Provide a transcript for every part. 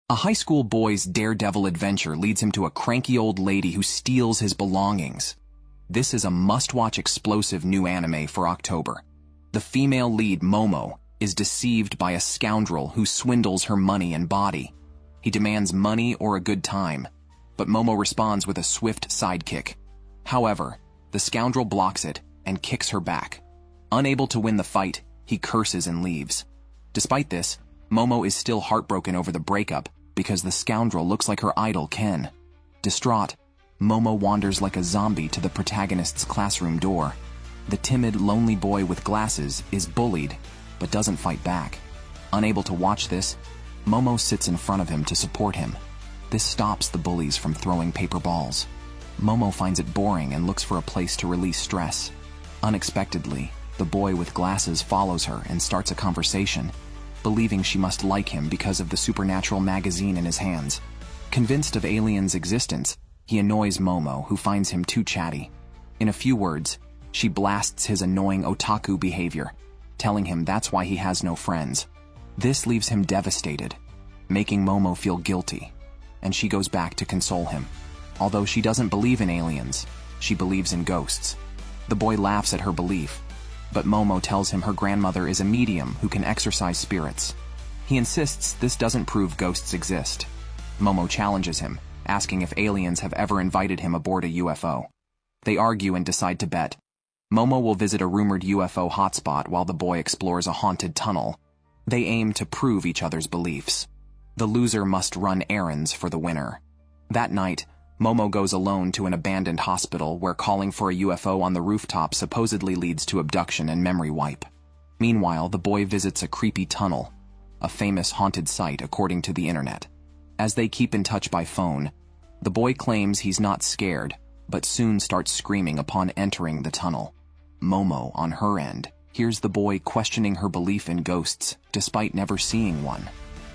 A high school boy's daredevil adventure leads him to a cranky old lady who steals his belongings. This is a must-watch explosive new anime for October. The female lead, Momo, is deceived by a scoundrel who swindles her money and body. He demands money or a good time, but Momo responds with a swift sidekick. However, the scoundrel blocks it and kicks her back. Unable to win the fight, he curses and leaves. Despite this, Momo is still heartbroken over the breakup because the scoundrel looks like her idol Ken. Distraught, Momo wanders like a zombie to the protagonist's classroom door. The timid, lonely boy with glasses is bullied, but doesn't fight back. Unable to watch this, Momo sits in front of him to support him. This stops the bullies from throwing paper balls. Momo finds it boring and looks for a place to release stress. Unexpectedly, the boy with glasses follows her and starts a conversation, believing she must like him because of the Supernatural magazine in his hands. Convinced of aliens' existence, he annoys Momo, who finds him too chatty. In a few words, she blasts his annoying otaku behavior, telling him that's why he has no friends. This leaves him devastated, making Momo feel guilty, and she goes back to console him. Although she doesn't believe in aliens, she believes in ghosts. The boy laughs at her belief, but Momo tells him her grandmother is a medium who can exorcise spirits. He insists this doesn't prove ghosts exist. Momo challenges him, asking if aliens have ever invited him aboard a UFO. They argue and decide to bet. Momo will visit a rumored UFO hotspot while the boy explores a haunted tunnel. They aim to prove each other's beliefs. The loser must run errands for the winner. That night, Momo goes alone to an abandoned hospital where calling for a UFO on the rooftop supposedly leads to abduction and memory wipe. Meanwhile, the boy visits a creepy tunnel, a famous haunted site according to the internet. As they keep in touch by phone, the boy claims he's not scared, but soon starts screaming upon entering the tunnel. Momo, on her end, hears the boy questioning her belief in ghosts despite never seeing one.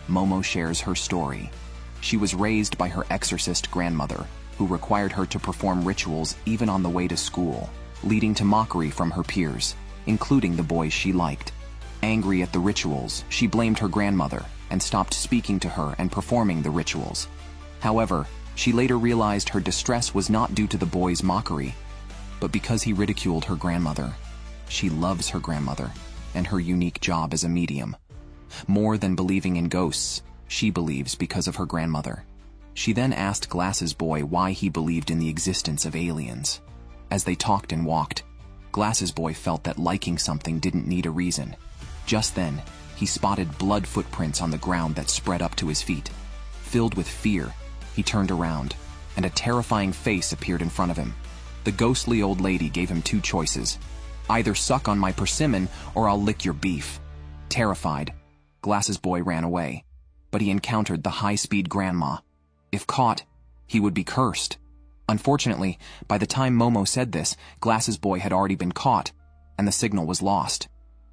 Momo shares her story. She was raised by her exorcist grandmother, who required her to perform rituals even on the way to school, leading to mockery from her peers, including the boys she liked. Angry at the rituals, she blamed her grandmother and stopped speaking to her and performing the rituals. However, she later realized her distress was not due to the boy's mockery, but because he ridiculed her grandmother. She loves her grandmother and her unique job as a medium. More than believing in ghosts, she believes because of her grandmother. She then asked Glasses Boy why he believed in the existence of aliens. As they talked and walked, Glasses Boy felt that liking something didn't need a reason. Just then, he spotted blood footprints on the ground that spread up to his feet. Filled with fear, he turned around, and a terrifying face appeared in front of him. The ghostly old lady gave him two choices. Either suck on my persimmon or I'll lick your beef. Terrified, Glasses Boy ran away, but he encountered the high-speed grandma. If caught, he would be cursed. Unfortunately, by the time Momo said this, Glasses Boy had already been caught, and the signal was lost.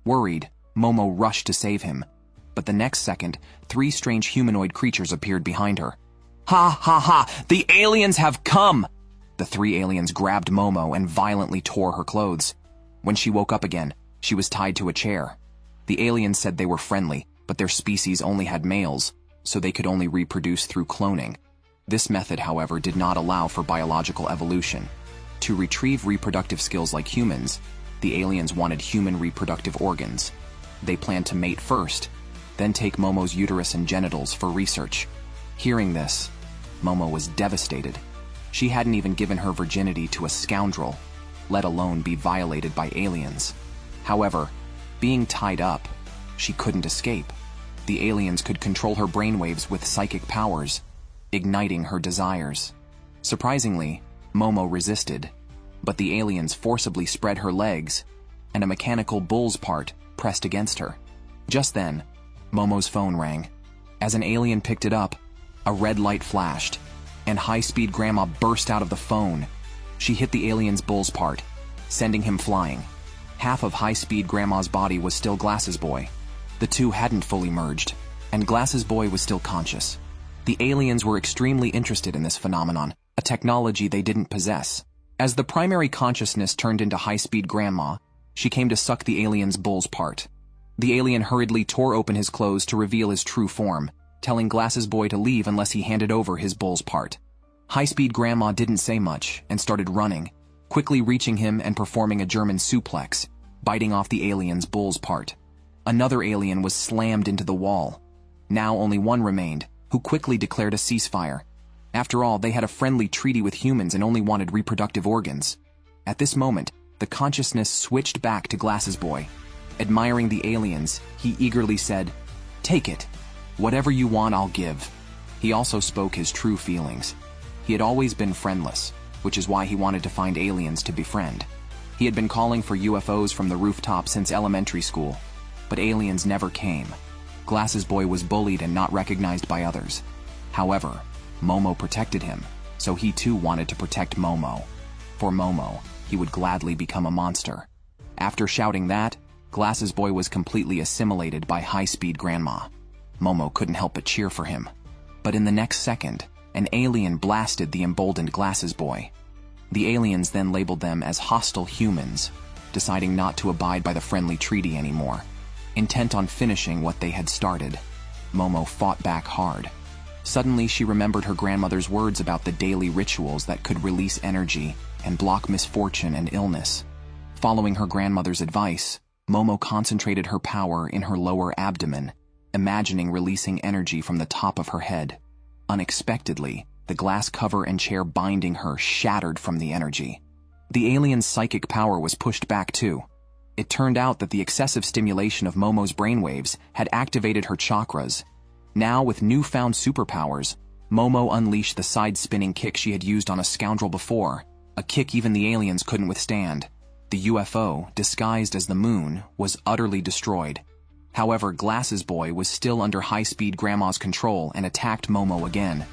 Worried, Momo rushed to save him, but the next second, three strange humanoid creatures appeared behind her. Ha ha ha! The aliens have come! The three aliens grabbed Momo and violently tore her clothes. When she woke up again, she was tied to a chair. The aliens said they were friendly, but their species only had males, so they could only reproduce through cloning. This method, however, did not allow for biological evolution. To retrieve reproductive skills like humans, the aliens wanted human reproductive organs. They planned to mate first, then take Momo's uterus and genitals for research. Hearing this, Momo was devastated. She hadn't even given her virginity to a scoundrel, let alone be violated by aliens. However, being tied up, she couldn't escape. The aliens could control her brainwaves with psychic powers, igniting her desires. Surprisingly, Momo resisted, but the aliens forcibly spread her legs, and a mechanical bull's part pressed against her. Just then, Momo's phone rang. As an alien picked it up, a red light flashed, and high-speed grandma burst out of the phone. She hit the alien's bull's part, sending him flying. Half of high-speed grandma's body was still Glasses Boy. The two hadn't fully merged, and Glasses Boy was still conscious. The aliens were extremely interested in this phenomenon, a technology they didn't possess. As the primary consciousness turned into high-speed grandma, she came to suck the alien's bull's part. The alien hurriedly tore open his clothes to reveal his true form, telling Glasses Boy to leave unless he handed over his bull's part. High-Speed Grandma didn't say much and started running, quickly reaching him and performing a German suplex, biting off the alien's bull's part. Another alien was slammed into the wall. Now only one remained, who quickly declared a ceasefire. After all, they had a friendly treaty with humans and only wanted reproductive organs. At this moment, the consciousness switched back to Glasses Boy. Admiring the aliens, he eagerly said, "Take it. Whatever you want, I'll give." He also spoke his true feelings. He had always been friendless, which is why he wanted to find aliens to befriend. He had been calling for UFOs from the rooftop since elementary school, but aliens never came. Glasses Boy was bullied and not recognized by others. However, Momo protected him, so he too wanted to protect Momo. For Momo, he would gladly become a monster. After shouting that, Glasses Boy was completely assimilated by High-Speed Grandma. Momo couldn't help but cheer for him. But in the next second, an alien blasted the emboldened Glasses Boy. The aliens then labeled them as hostile humans, deciding not to abide by the friendly treaty anymore. Intent on finishing what they had started, Momo fought back hard. Suddenly, she remembered her grandmother's words about the daily rituals that could release energy and block misfortune and illness. Following her grandmother's advice, Momo concentrated her power in her lower abdomen, imagining releasing energy from the top of her head. Unexpectedly, the glass cover and chair binding her shattered from the energy. The alien's psychic power was pushed back too. It turned out that the excessive stimulation of Momo's brainwaves had activated her chakras. Now, with newfound superpowers, Momo unleashed the side-spinning kick she had used on a scoundrel before, a kick even the aliens couldn't withstand. The UFO, disguised as the moon, was utterly destroyed. However, Glasses Boy was still under High-Speed Grandma's control and attacked Momo again.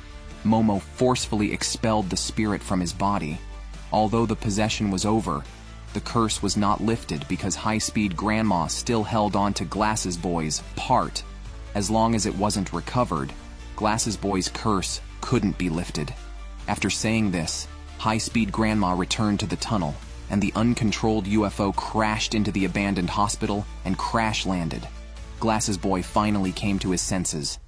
Momo forcefully expelled the spirit from his body. Although the possession was over, the curse was not lifted because High-Speed Grandma still held on to Glasses Boy's part. As long as it wasn't recovered, Glasses Boy's curse couldn't be lifted. After saying this, High-Speed Grandma returned to the tunnel, and the uncontrolled UFO crashed into the abandoned hospital and crash-landed. Glasses Boy finally came to his senses.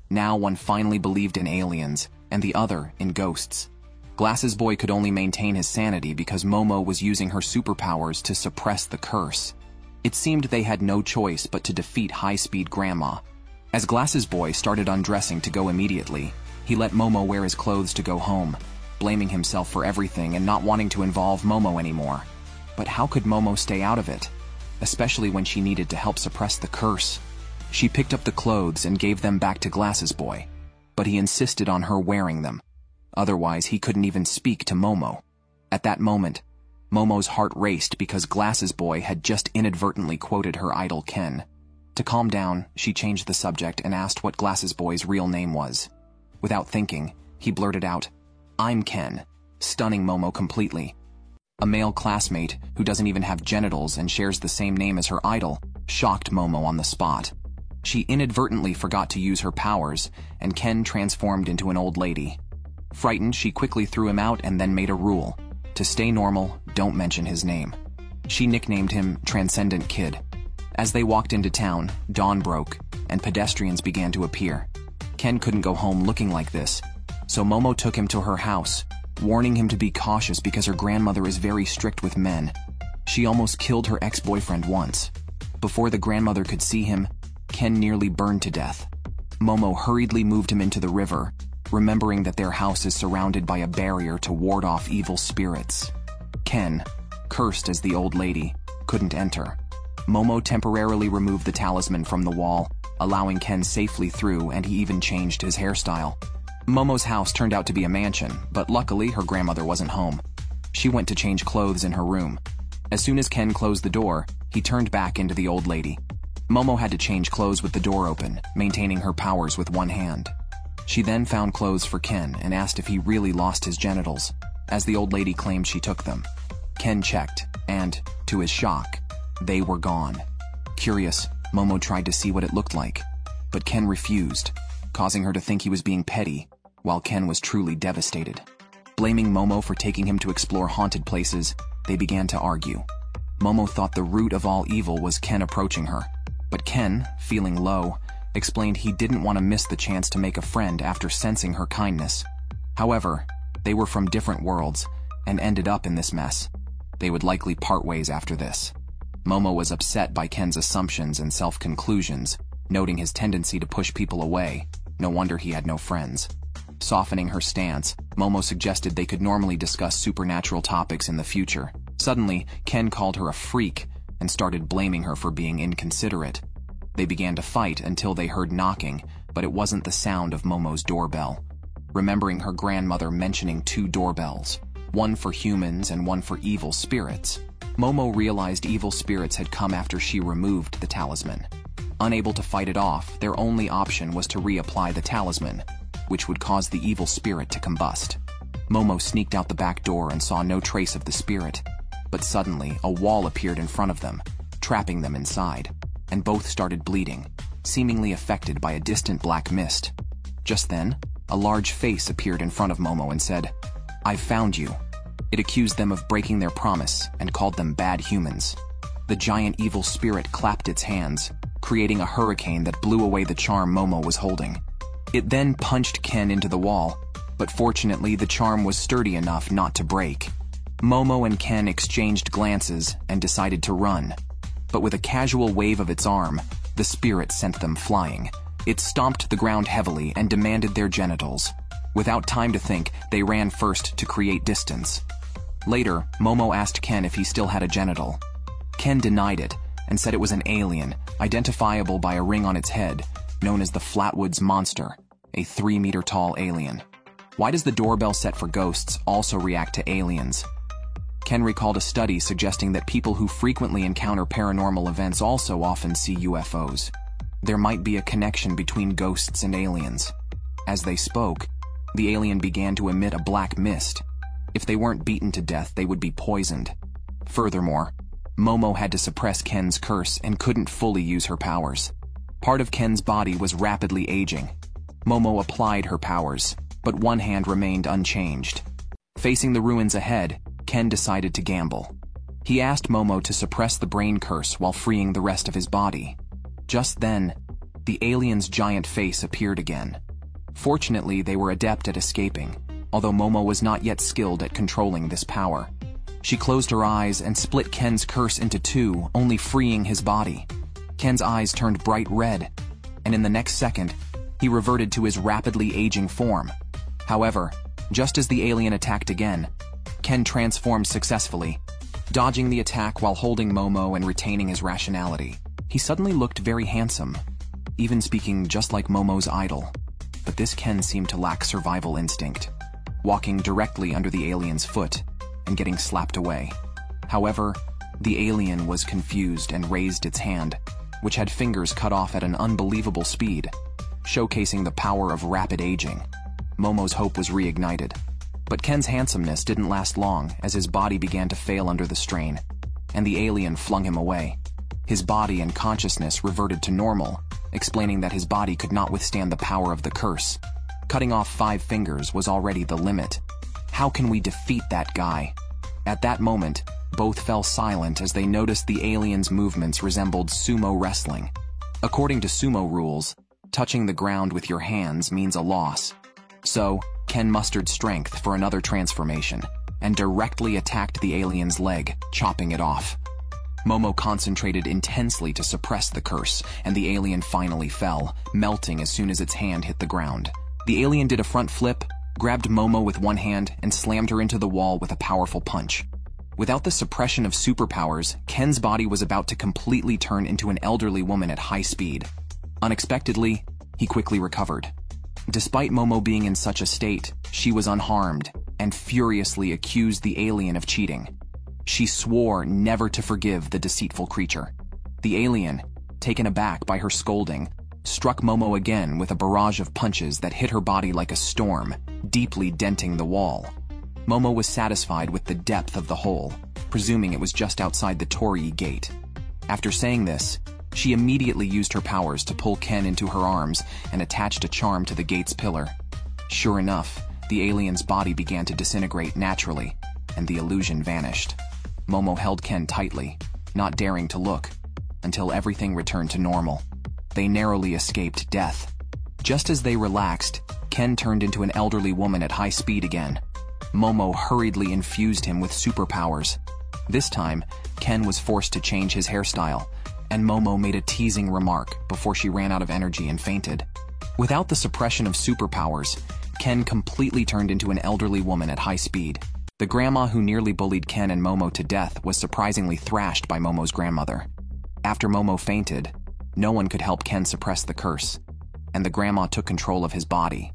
Now one finally believed in aliens, and the other in ghosts. Glasses Boy could only maintain his sanity because Momo was using her superpowers to suppress the curse. It seemed they had no choice but to defeat High-Speed Grandma. As Glasses Boy started undressing to go immediately, he let Momo wear his clothes to go home, blaming himself for everything and not wanting to involve Momo anymore. But how could Momo stay out of it? Especially when she needed to help suppress the curse. She picked up the clothes and gave them back to Glasses Boy, but he insisted on her wearing them. Otherwise, he couldn't even speak to Momo. At that moment, Momo's heart raced because Glasses Boy had just inadvertently quoted her idol Ken. To calm down, she changed the subject and asked what Glasses Boy's real name was. Without thinking, he blurted out, "I'm Ken," stunning Momo completely. A male classmate, who doesn't even have genitals and shares the same name as her idol, shocked Momo on the spot. She inadvertently forgot to use her powers, and Ken transformed into an old lady. Frightened, she quickly threw him out and then made a rule. To stay normal, don't mention his name. She nicknamed him Transcendent Kid. As they walked into town, dawn broke, and pedestrians began to appear. Ken couldn't go home looking like this, so Momo took him to her house, warning him to be cautious because her grandmother is very strict with men. She almost killed her ex-boyfriend once. Before the grandmother could see him, Ken nearly burned to death. Momo hurriedly moved him into the river, remembering that their house is surrounded by a barrier to ward off evil spirits. Ken, cursed as the old lady, couldn't enter. Momo temporarily removed the talisman from the wall, allowing Ken safely through, and he even changed his hairstyle. Momo's house turned out to be a mansion, but luckily her grandmother wasn't home. She went to change clothes in her room. As soon as Ken closed the door, he turned back into the old lady. Momo had to change clothes with the door open, maintaining her powers with one hand. She then found clothes for Ken and asked if he really lost his genitals, as the old lady claimed she took them. Ken checked, and, to his shock, they were gone. Curious, Momo tried to see what it looked like, but Ken refused, causing her to think he was being petty, while Ken was truly devastated. Blaming Momo for taking him to explore haunted places, they began to argue. Momo thought the root of all evil was Ken approaching her, but Ken, feeling low, explained he didn't want to miss the chance to make a friend after sensing her kindness. However, they were from different worlds and ended up in this mess. They would likely part ways after this. Momo was upset by Ken's assumptions and self-conclusions, noting his tendency to push people away. No wonder he had no friends. Softening her stance, Momo suggested they could normally discuss supernatural topics in the future. Suddenly, Ken called her a freak and started blaming her for being inconsiderate. They began to fight until they heard knocking, but it wasn't the sound of Momo's doorbell. Remembering her grandmother mentioning 2 doorbells, one for humans and one for evil spirits, Momo realized evil spirits had come after she removed the talisman. Unable to fight it off, their only option was to reapply the talisman, which would cause the evil spirit to combust. Momo sneaked out the back door and saw no trace of the spirit. But suddenly, a wall appeared in front of them, trapping them inside, and both started bleeding, seemingly affected by a distant black mist. Just then, a large face appeared in front of Momo and said, "I've found you." It accused them of breaking their promise and called them bad humans. The giant evil spirit clapped its hands, creating a hurricane that blew away the charm Momo was holding. It then punched Ken into the wall, but fortunately the charm was sturdy enough not to break. Momo and Ken exchanged glances and decided to run. But with a casual wave of its arm, the spirit sent them flying. It stomped the ground heavily and demanded their genitals. Without time to think, they ran first to create distance. Later, Momo asked Ken if he still had a genital. Ken denied it and said it was an alien, identifiable by a ring on its head, known as the Flatwoods Monster, a 3-meter-tall alien. Why does the doorbell set for ghosts also react to aliens? Ken recalled a study suggesting that people who frequently encounter paranormal events also often see UFOs. There might be a connection between ghosts and aliens. As they spoke, the alien began to emit a black mist. If they weren't beaten to death, they would be poisoned. Furthermore, Momo had to suppress Ken's curse and couldn't fully use her powers. Part of Ken's body was rapidly aging. Momo applied her powers, but one hand remained unchanged. Facing the ruins ahead, Ken decided to gamble. He asked Momo to suppress the brain curse while freeing the rest of his body. Just then, the alien's giant face appeared again. Fortunately, they were adept at escaping, although Momo was not yet skilled at controlling this power. She closed her eyes and split Ken's curse into 2, only freeing his body. Ken's eyes turned bright red, and in the next second, he reverted to his rapidly aging form. However, just as the alien attacked again, Ken transformed successfully, dodging the attack while holding Momo and retaining his rationality. He suddenly looked very handsome, even speaking just like Momo's idol. But this Ken seemed to lack survival instinct, walking directly under the alien's foot and getting slapped away. However, the alien was confused and raised its hand, which had fingers cut off at an unbelievable speed, showcasing the power of rapid aging. Momo's hope was reignited. But Ken's handsomeness didn't last long as his body began to fail under the strain, and the alien flung him away. His body and consciousness reverted to normal, explaining that his body could not withstand the power of the curse. Cutting off 5 fingers was already the limit. How can we defeat that guy? At that moment, both fell silent as they noticed the alien's movements resembled sumo wrestling. According to sumo rules, touching the ground with your hands means a loss. So, Ken mustered strength for another transformation and directly attacked the alien's leg, chopping it off. Momo concentrated intensely to suppress the curse, and the alien finally fell, melting as soon as its hand hit the ground. The alien did a front flip, grabbed Momo with one hand, and slammed her into the wall with a powerful punch. Without the suppression of superpowers, Ken's body was about to completely turn into an elderly woman at high speed. Unexpectedly, he quickly recovered. Despite Momo being in such a state, she was unharmed and furiously accused the alien of cheating. She swore never to forgive the deceitful creature. The alien, taken aback by her scolding, struck Momo again with a barrage of punches that hit her body like a storm, deeply denting the wall. Momo was satisfied with the depth of the hole, presuming it was just outside the Torii gate. After saying this, she immediately used her powers to pull Ken into her arms and attached a charm to the gate's pillar. Sure enough, the alien's body began to disintegrate naturally, and the illusion vanished. Momo held Ken tightly, not daring to look, until everything returned to normal. they narrowly escaped death. Just as they relaxed, Ken turned into an elderly woman at high speed again. Momo hurriedly infused him with superpowers. This time, Ken was forced to change his hairstyle, and Momo made a teasing remark before she ran out of energy and fainted. Without the suppression of superpowers, Ken completely turned into an elderly woman at high speed. The grandma who nearly bullied Ken and Momo to death was surprisingly thrashed by Momo's grandmother. After Momo fainted, no one could help Ken suppress the curse, and the grandma took control of his body.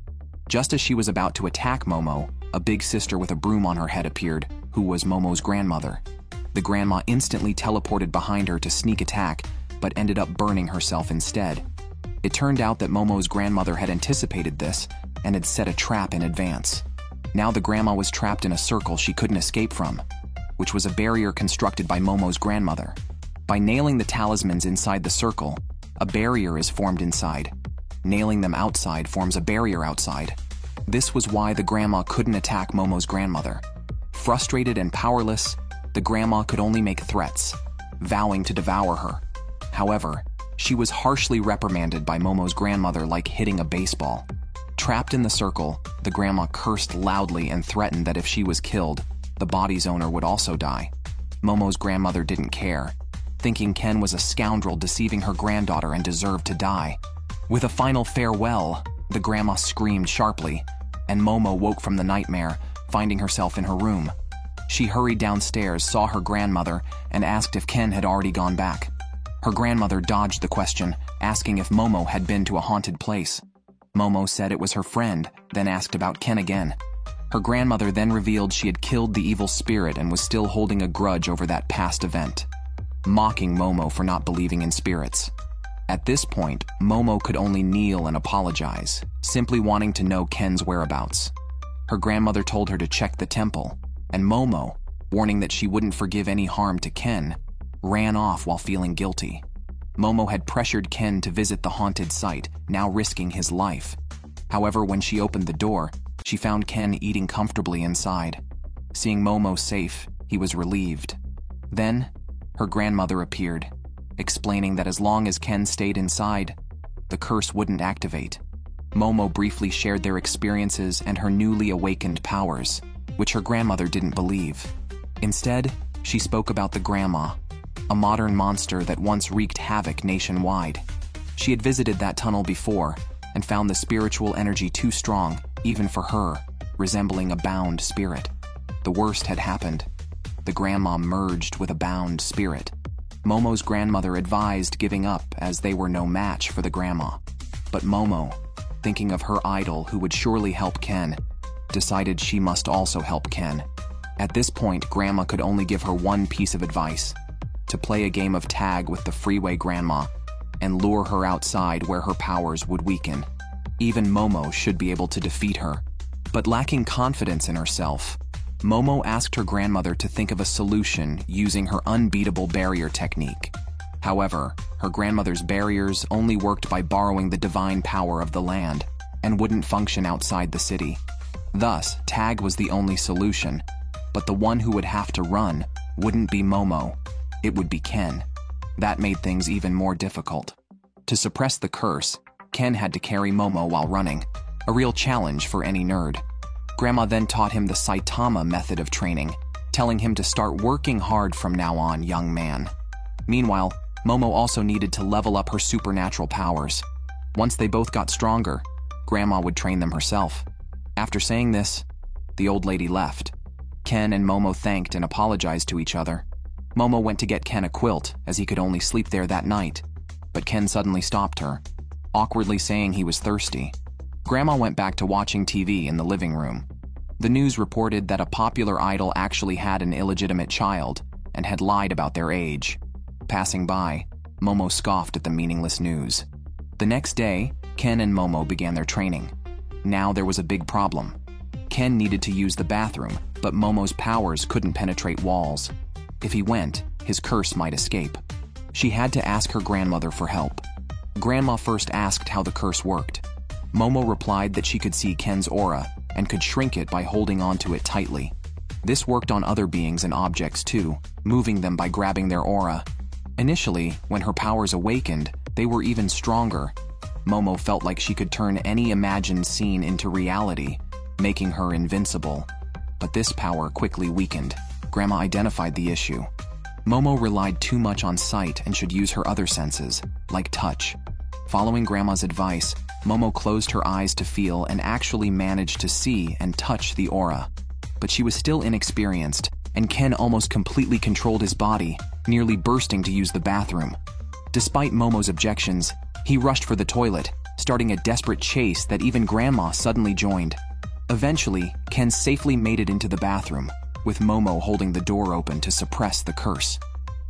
Just as she was about to attack Momo, a big sister with a broom on her head appeared, who was Momo's grandmother. The grandma instantly teleported behind her to sneak attack, but ended up burning herself instead. It turned out that Momo's grandmother had anticipated this and had set a trap in advance. Now the grandma was trapped in a circle she couldn't escape from, which was a barrier constructed by Momo's grandmother. By nailing the talismans inside the circle, a barrier is formed inside. Nailing them outside forms a barrier outside. This was why the grandma couldn't attack Momo's grandmother. Frustrated and powerless, the grandma could only make threats, vowing to devour her. However, she was harshly reprimanded by Momo's grandmother like hitting a baseball. Trapped in the circle, the grandma cursed loudly and threatened that if she was killed, the body's owner would also die. Momo's grandmother didn't care, thinking Ken was a scoundrel deceiving her granddaughter and deserved to die. With a final farewell, the grandma screamed sharply, and Momo woke from the nightmare, finding herself in her room. She hurried downstairs, saw her grandmother, and asked if Ken had already gone back. Her grandmother dodged the question, asking if Momo had been to a haunted place. Momo said it was her friend, then asked about Ken again. Her grandmother then revealed she had killed the evil spirit and was still holding a grudge over that past event, mocking Momo for not believing in spirits. At this point, Momo could only kneel and apologize, simply wanting to know Ken's whereabouts. Her grandmother told her to check the temple, and Momo, warning that she wouldn't forgive any harm to Ken, ran off while feeling guilty. Momo had pressured Ken to visit the haunted site, now risking his life. However, when she opened the door, she found Ken eating comfortably inside. Seeing Momo safe, he was relieved. Then, her grandmother appeared, explaining that as long as Ken stayed inside, the curse wouldn't activate. Momo briefly shared their experiences and her newly awakened powers, which her grandmother didn't believe. Instead, she spoke about the grandma, a modern monster that once wreaked havoc nationwide. She had visited that tunnel before and found the spiritual energy too strong, even for her, resembling a bound spirit. The worst had happened. The grandma merged with a bound spirit. Momo's grandmother advised giving up as they were no match for the grandma. But Momo, thinking of her idol who would surely help Ken, decided she must also help Ken. At this point, Grandma could only give her one piece of advice: to play a game of tag with the freeway grandma and lure her outside where her powers would weaken. Even Momo should be able to defeat her. But lacking confidence in herself, Momo asked her grandmother to think of a solution using her unbeatable barrier technique. However, her grandmother's barriers only worked by borrowing the divine power of the land and wouldn't function outside the city. Thus, tag was the only solution, but the one who would have to run wouldn't be Momo, it would be Ken. That made things even more difficult. To suppress the curse, Ken had to carry Momo while running, a real challenge for any nerd. Grandma then taught him the Saitama method of training, telling him to start working hard from now on, young man. Meanwhile, Momo also needed to level up her supernatural powers. Once they both got stronger, Grandma would train them herself. After saying this, the old lady left. Ken and Momo thanked and apologized to each other. Momo went to get Ken a quilt, as he could only sleep there that night, but Ken suddenly stopped her, awkwardly saying he was thirsty. Grandma went back to watching TV in the living room. The news reported that a popular idol actually had an illegitimate child and had lied about their age. Passing by, Momo scoffed at the meaningless news. The next day, Ken and Momo began their training. Now there was a big problem. Ken needed to use the bathroom, but Momo's powers couldn't penetrate walls. If he went, his curse might escape. She had to ask her grandmother for help. Grandma first asked how the curse worked. Momo replied that she could see Ken's aura and could shrink it by holding onto it tightly. This worked on other beings and objects too, moving them by grabbing their aura. Initially, when her powers awakened, They were even stronger. Momo felt like she could turn any imagined scene into reality, making her invincible. But this power quickly weakened. Grandma identified the issue. Momo relied too much on sight and should use her other senses, like touch. Following Grandma's advice, Momo closed her eyes to feel and actually managed to see and touch the aura. But she was still inexperienced, and Ken almost completely controlled his body, nearly bursting to use the bathroom. Despite Momo's objections, he rushed for the toilet, starting a desperate chase that even Grandma suddenly joined. Eventually, Ken safely made it into the bathroom, with Momo holding the door open to suppress the curse.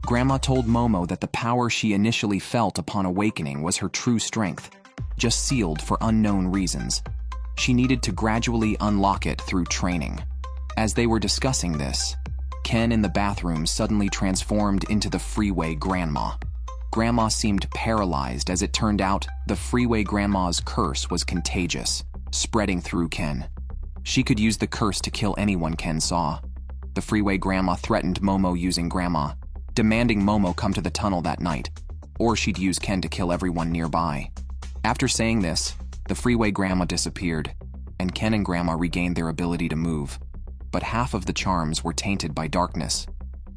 Grandma told Momo that the power she initially felt upon awakening was her true strength, just sealed for unknown reasons. She needed to gradually unlock it through training. As they were discussing this, Ken in the bathroom suddenly transformed into the Freeway Grandma. Grandma seemed paralyzed as it turned out the Freeway Grandma's curse was contagious, spreading through Ken. She could use the curse to kill anyone Ken saw. The Freeway Grandma threatened Momo using Grandma, demanding Momo come to the tunnel that night, or she'd use Ken to kill everyone nearby. After saying this, the Freeway Grandma disappeared, and Ken and Grandma regained their ability to move. But half of the charms were tainted by darkness.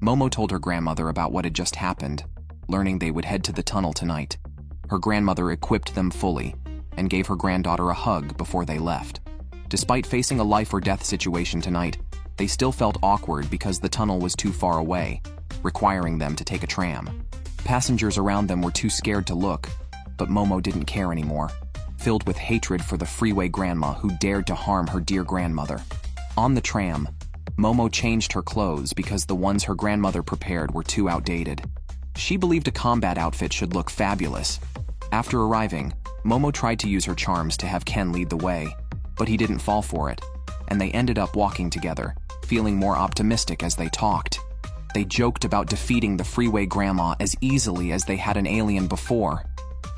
Momo told her grandmother about what had just happened, learning they would head to the tunnel tonight. Her grandmother equipped them fully and gave her granddaughter a hug before they left. Despite facing a life or death situation tonight, they still felt awkward because the tunnel was too far away, requiring them to take a tram. Passengers around them were too scared to look, but Momo didn't care anymore, filled with hatred for the Freeway Grandma who dared to harm her dear grandmother. On the tram, Momo changed her clothes because the ones her grandmother prepared were too outdated. She believed a combat outfit should look fabulous. After arriving, Momo tried to use her charms to have Ken lead the way, but he didn't fall for it, and they ended up walking together, feeling more optimistic as they talked. They joked about defeating the Freeway Grandma as easily as they had an alien before.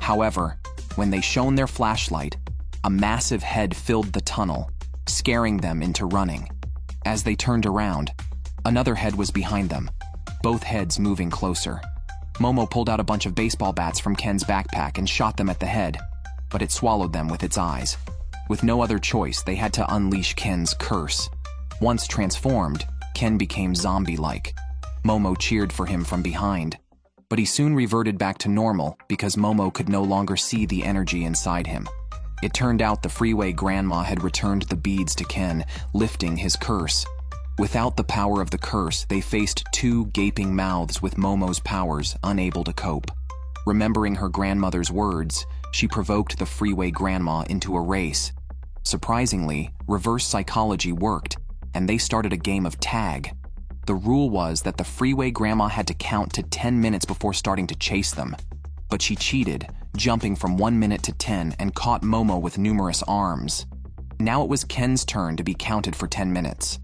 However, when they shone their flashlight, a massive head filled the tunnel, scaring them into running. As they turned around, another head was behind them, both heads moving closer. Momo pulled out a bunch of baseball bats from Ken's backpack and shot them at the head, but it swallowed them with its eyes. With no other choice, they had to unleash Ken's curse. Once transformed, Ken became zombie-like. Momo cheered for him from behind, but he soon reverted back to normal because Momo could no longer see the energy inside him. It turned out the Freeway Grandma had returned the beads to Ken, lifting his curse. Without the power of the curse, they faced two gaping mouths with Momo's powers unable to cope. Remembering her grandmother's words, she provoked the Freeway Grandma into a race. Surprisingly, reverse psychology worked, and they started a game of tag. The rule was that the Freeway Grandma had to count to 10 minutes before starting to chase them. But she cheated, jumping from 1 minute to 10 and caught Momo with numerous arms. Now it was Ken's turn to be counted for 10 minutes.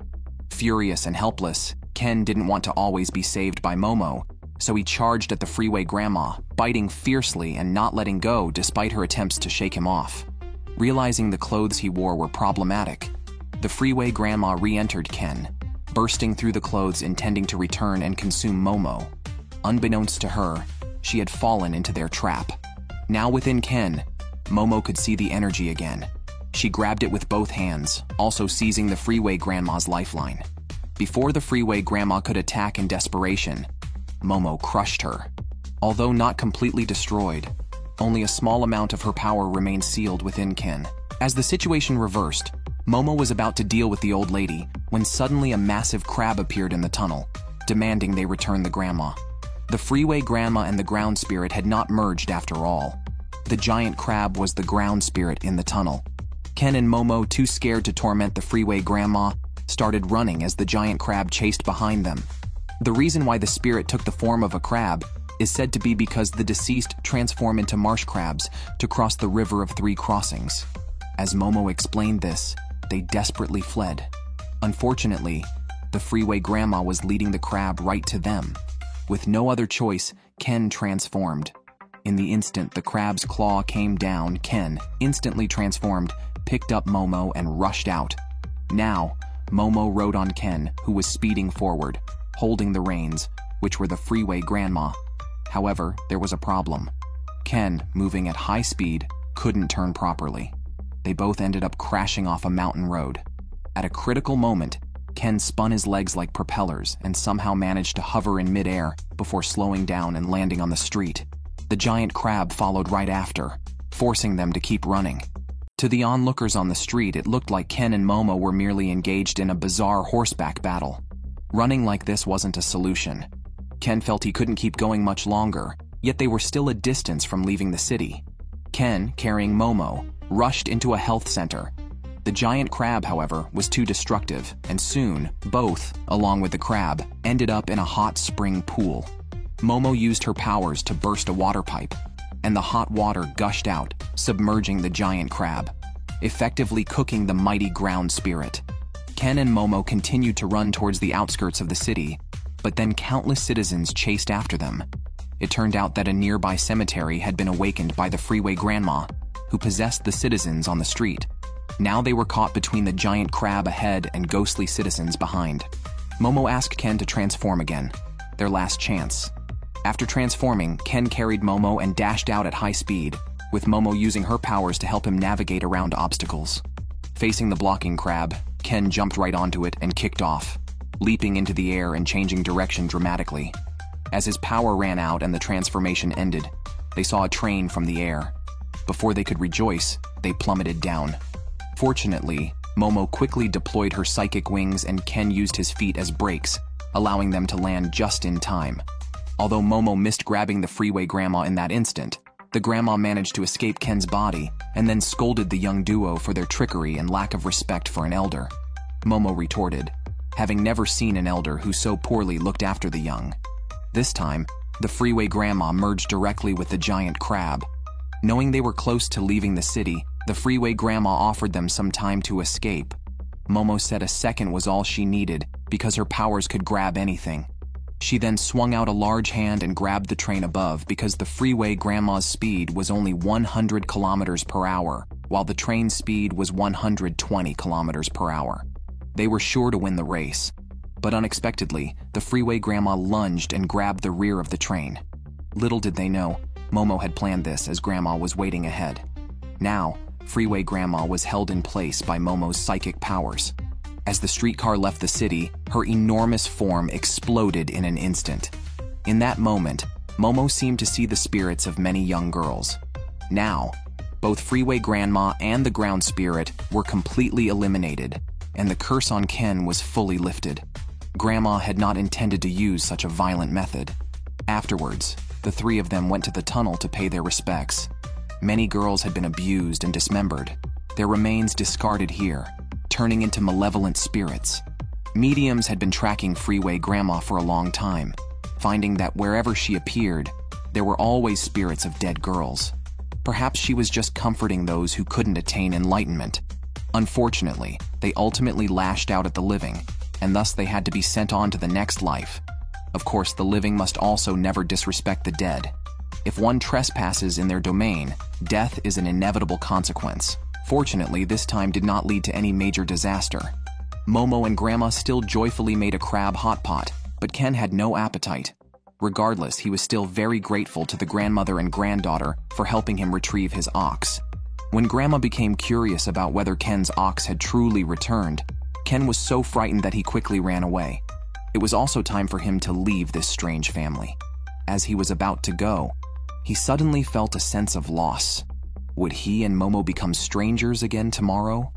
Furious and helpless, Ken didn't want to always be saved by Momo, so he charged at the Freeway Grandma, biting fiercely and not letting go despite her attempts to shake him off. Realizing the clothes he wore were problematic, the Freeway Grandma re-entered Ken, bursting through the clothes intending to return and consume Momo. Unbeknownst to her, she had fallen into their trap. Now within Ken, Momo could see the energy again. She grabbed it with both hands, also seizing the Freeway Grandma's lifeline. Before the Freeway Grandma could attack in desperation, Momo crushed her. Although not completely destroyed, only a small amount of her power remained sealed within Ken. As the situation reversed, Momo was about to deal with the old lady when suddenly a massive crab appeared in the tunnel, demanding they return the grandma. The Freeway Grandma and the ground spirit had not merged after all. The giant crab was the ground spirit in the tunnel. Ken and Momo, too scared to torment the Freeway Grandma, started running as the giant crab chased behind them. The reason why the spirit took the form of a crab is said to be because the deceased transform into marsh crabs to cross the River of Three Crossings. As Momo explained this, they desperately fled. Unfortunately, the Freeway Grandma was leading the crab right to them. With no other choice, Ken transformed. In the instant the crab's claw came down, Ken, instantly transformed, picked up Momo and rushed out. Now, Momo rode on Ken, who was speeding forward, holding the reins, which were the Freeway Grandma. However, there was a problem. Ken, moving at high speed, couldn't turn properly. They both ended up crashing off a mountain road. At a critical moment, Ken spun his legs like propellers and somehow managed to hover in midair before slowing down and landing on the street. The giant crab followed right after, forcing them to keep running. To the onlookers on the street, it looked like Ken and Momo were merely engaged in a bizarre horseback battle. Running like this wasn't a solution. Ken felt he couldn't keep going much longer, yet they were still a distance from leaving the city. Ken, carrying Momo, rushed into a health center. The giant crab, however, was too destructive, and soon, both, along with the crab, ended up in a hot spring pool. Momo used her powers to burst a water pipe, and the hot water gushed out, submerging the giant crab, effectively cooking the mighty ground spirit. Ken and Momo continued to run towards the outskirts of the city, but then countless citizens chased after them. It turned out that a nearby cemetery had been awakened by the freeway grandma, who possessed the citizens on the street. Now they were caught between the giant crab ahead and ghostly citizens behind. Momo asked Ken to transform again, their last chance. After transforming, Ken carried Momo and dashed out at high speed, with Momo using her powers to help him navigate around obstacles. Facing the blocking crab, Ken jumped right onto it and kicked off, leaping into the air and changing direction dramatically. As his power ran out and the transformation ended, they saw a train from the air. Before they could rejoice, they plummeted down. Fortunately, Momo quickly deployed her psychic wings and Ken used his feet as brakes, allowing them to land just in time. Although Momo missed grabbing the freeway grandma in that instant, the grandma managed to escape Ken's body and then scolded the young duo for their trickery and lack of respect for an elder. Momo retorted, having never seen an elder who so poorly looked after the young. This time, the freeway grandma merged directly with the giant crab. Knowing they were close to leaving the city, the freeway grandma offered them some time to escape. Momo said a second was all she needed because her powers could grab anything. She then swung out a large hand and grabbed the train above because the freeway grandma's speed was only 100 kilometers per hour, while the train's speed was 120 kilometers per hour. They were sure to win the race. But unexpectedly, the freeway grandma lunged and grabbed the rear of the train. Little did they know, Momo had planned this as grandma was waiting ahead. Now, freeway grandma was held in place by Momo's psychic powers. As the streetcar left the city, her enormous form exploded in an instant. In that moment, Momo seemed to see the spirits of many young girls. Now, both freeway grandma and the ground spirit were completely eliminated, and the curse on Ken was fully lifted. Grandma had not intended to use such a violent method. Afterwards, the three of them went to the tunnel to pay their respects. Many girls had been abused and dismembered, their remains discarded here, turning into malevolent spirits. Mediums had been tracking freeway grandma for a long time, finding that wherever she appeared, there were always spirits of dead girls. Perhaps she was just comforting those who couldn't attain enlightenment. Unfortunately, they ultimately lashed out at the living, and thus they had to be sent on to the next life. Of course, the living must also never disrespect the dead. If one trespasses in their domain, death is an inevitable consequence. Fortunately, this time did not lead to any major disaster. Momo and Grandma still joyfully made a crab hot pot, but Ken had no appetite. Regardless, he was still very grateful to the grandmother and granddaughter for helping him retrieve his ox. When Grandma became curious about whether Ken's ox had truly returned, Ken was so frightened that he quickly ran away. It was also time for him to leave this strange family. As he was about to go, he suddenly felt a sense of loss. Would he and Momo become strangers again tomorrow?